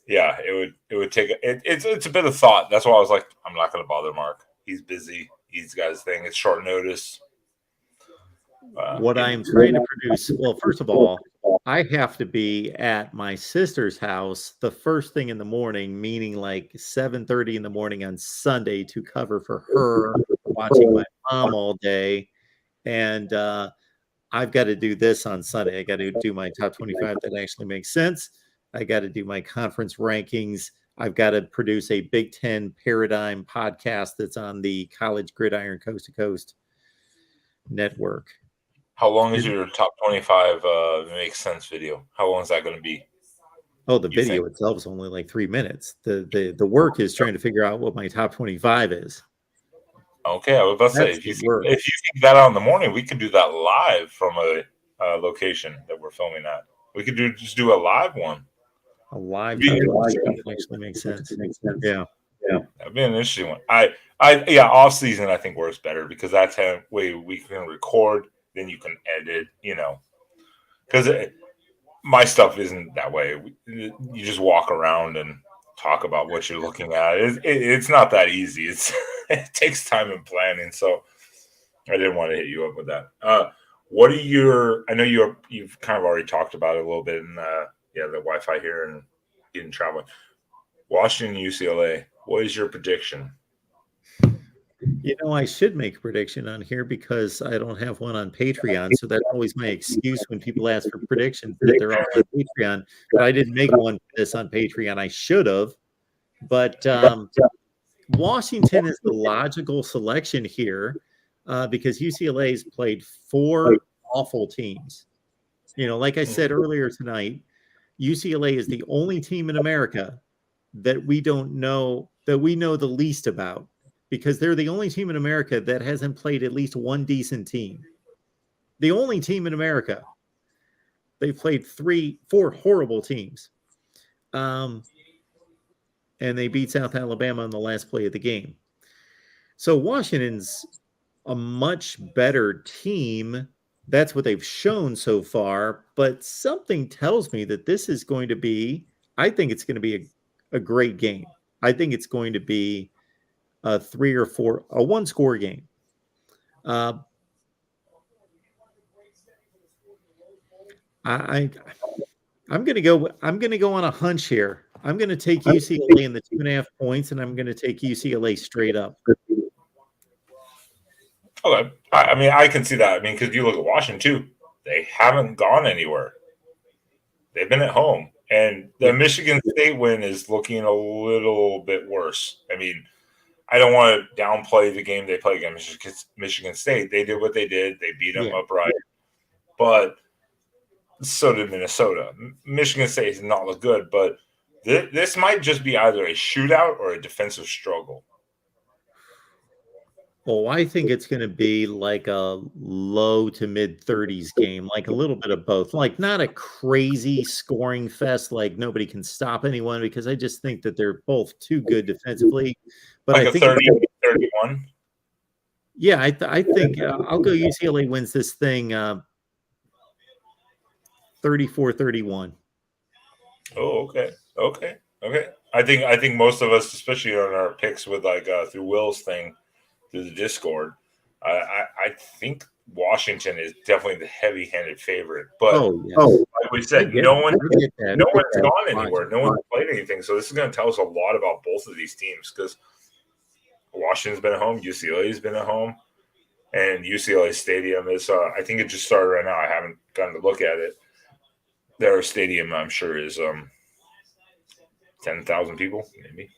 yeah, it would take it's a bit of thought. That's why I was like, I'm not going to bother Mark. He's busy. He's got his thing. It's short notice. What I am trying to produce, well, first of all, I have to be at my sister's house the first thing in the morning, meaning like 7:30 in the morning on Sunday to cover for her, watching my mom all day. And I've got to do this on Sunday. I got to do my top 25 that actually makes sense. I got to do my conference rankings. I've got to produce a Big Ten Paradigm podcast that's on the College Gridiron Coast to Coast network. How long is your top 25 makes sense video? How long is that going to be? Oh, the video itself is only like 3 minutes. The work is trying to figure out what my top 25 is. Okay, I was about to say, if you think that out in the morning, we could do that live from a location that we're filming at. We could just do a live one. A live actually makes sense. Yeah. That'd be an interesting one. Off season I think works better because that's how way we can record, then you can edit, because my stuff isn't that way. You just walk around and talk about what you're looking at. It's not that easy. It takes time and planning. So I didn't want to hit you up with that. What are your? I know you've kind of already talked about it a little bit, and the Wi-Fi here and getting traveling. Washington, UCLA. What is your prediction? I should make a prediction on here because I don't have one on Patreon. So that's always my excuse when people ask for predictions that they're all on Patreon. But I didn't make one for this on Patreon. I should have. But Washington is the logical selection here because UCLA has played 4 awful teams. Like I said earlier tonight, UCLA is the only team in America that we know the least about, because they're the only team in America that hasn't played at least one decent team. The only team in America. They've played 4 horrible teams. And they beat South Alabama on the last play of the game. So Washington's a much better team. That's what they've shown so far. But something tells me that this is going to be, I think it's going to be a great game. I think it's going to be a 1-score game. I'm going to go on a hunch here. I'm going to take UCLA in the 2.5 points, and I'm going to take UCLA straight up. Okay. I mean, I can see that. I mean, because you look at Washington, too. They haven't gone anywhere. They've been at home. And the Michigan State win is looking a little bit worse. I mean, I don't want to downplay the game they played against Michigan State. They did what they did. They beat them upright. But so did Minnesota. Michigan State does not look good, but this might just be either a shootout or a defensive struggle. Oh, I think it's going to be like a low to mid 30s game, like a little bit of both. Like not a crazy scoring fest, like nobody can stop anyone, because I just think that they're both too good defensively. But like I think 30-31. Yeah, I think I'll go UCLA wins this thing 34-31. Oh, okay. I think most of us, especially on our picks with through Will's thing, through the Discord, I think Washington is definitely the heavy-handed favorite. But like we said, no one's gone anywhere. No one's played anything. So this is going to tell us a lot about both of these teams, because Washington's been at home, UCLA's been at home, and UCLA Stadium is. I think it just started right now. I haven't gotten to look at it. Their stadium, I'm sure, is 10,000 people, maybe.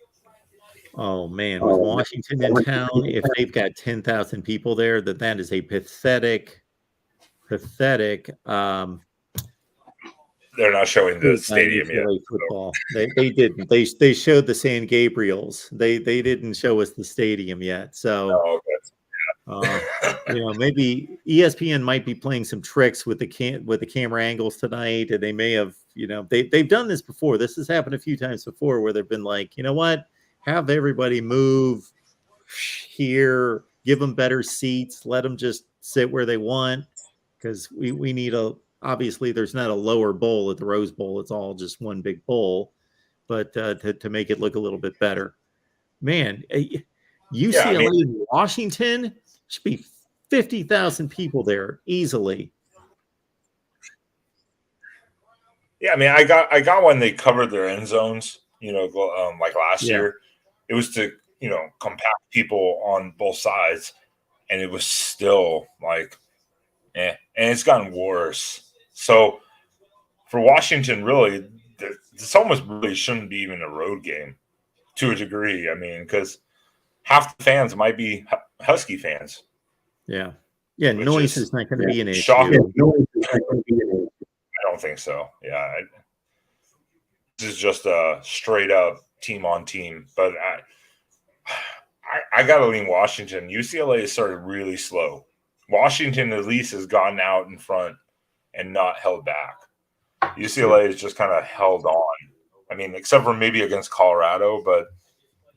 Oh man, with Washington in town, if they've got 10,000 people there, that is a pathetic. They're not showing the stadium yet. Football. They didn't. They showed the San Gabriels. They didn't show us the stadium yet. So, maybe ESPN might be playing some tricks with the camera angles tonight, and they may have, they've done this before. This has happened a few times before, where they've been like, you know what, have everybody move here, give them better seats, let them just sit where they want, because we need obviously there's not a lower bowl at the Rose Bowl. It's all just one big bowl, but to make it look a little bit better. Man, UCLA and Washington should be 50,000 people there easily. Yeah, I mean, I got when they covered their end zones. Like last Yeah. year, it was to compact people on both sides, and it was still like, and it's gotten worse. So for Washington, really, this almost really shouldn't be even a road game to a degree. I mean, because half the fans might be Husky fans. Yeah. Yeah. Which Noise is is not going to be an issue. shocking. I don't think so. Yeah. This is just a straight up team on team. But I got to lean Washington. UCLA has started really slow. Washington at least has gotten out in front and not held back. UCLA is just kind of held on. I mean, except for maybe against Colorado, but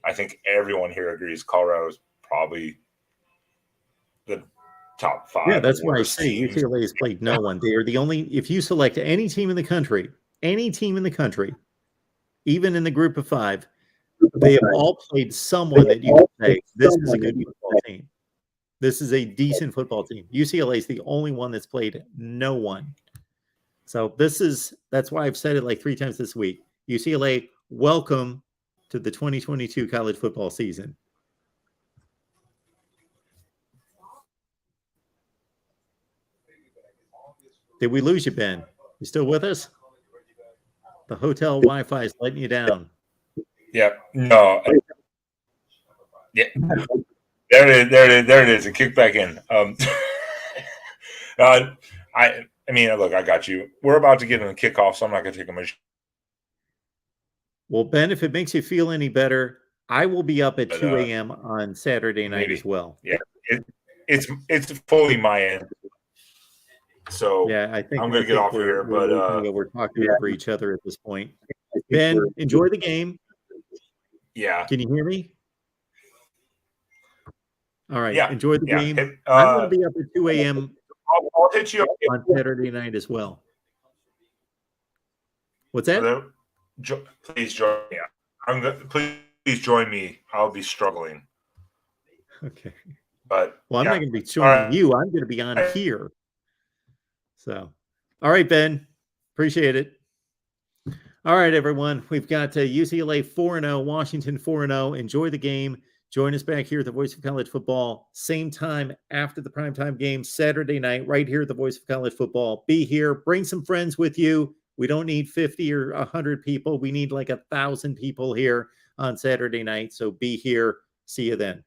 I think everyone here agrees Colorado is probably the top 5. Yeah, that's why I worst say teams. UCLA has played no one. They are the only, if you select any team in the country, even in the group of 5, they have all played someone that you can say, this is a good football team. This is a decent football team. UCLA is the only one that's played no one. So that's why I've said it like 3 times this week. UCLA, welcome to the 2022 college football season. Did we lose you, Ben? You still with us? The hotel Wi-Fi is letting you down. Yeah. No. Yeah. There it is. It kicked back in. I mean, look, I got you. We're about to get in the kickoff, so I'm not going to take a measure. Well, Ben, if it makes you feel any better, I will be up at 2 a.m. on Saturday night as well. Yeah, it's fully my end. So yeah, I think I'm going to get off here, but we're talking over each other at this point. Ben, enjoy the game. Yeah. Can you hear me? All right. Yeah. Enjoy the game. I'm going to be up at 2 a.m. I'll hit you up on Saturday night as well. What's that? Please join me. Please join me. I'll be struggling. Okay. But I'm not going to be joining you. I'm going to be on here. So, all right, Ben. Appreciate it. All right, everyone. We've got UCLA 4-0, Washington 4-0. Enjoy the game. Join us back here at the Voice of College Football. Same time after the primetime game, Saturday night, right here at the Voice of College Football. Be here. Bring some friends with you. We don't need 50 or 100 people. We need like 1,000 people here on Saturday night. So be here. See you then.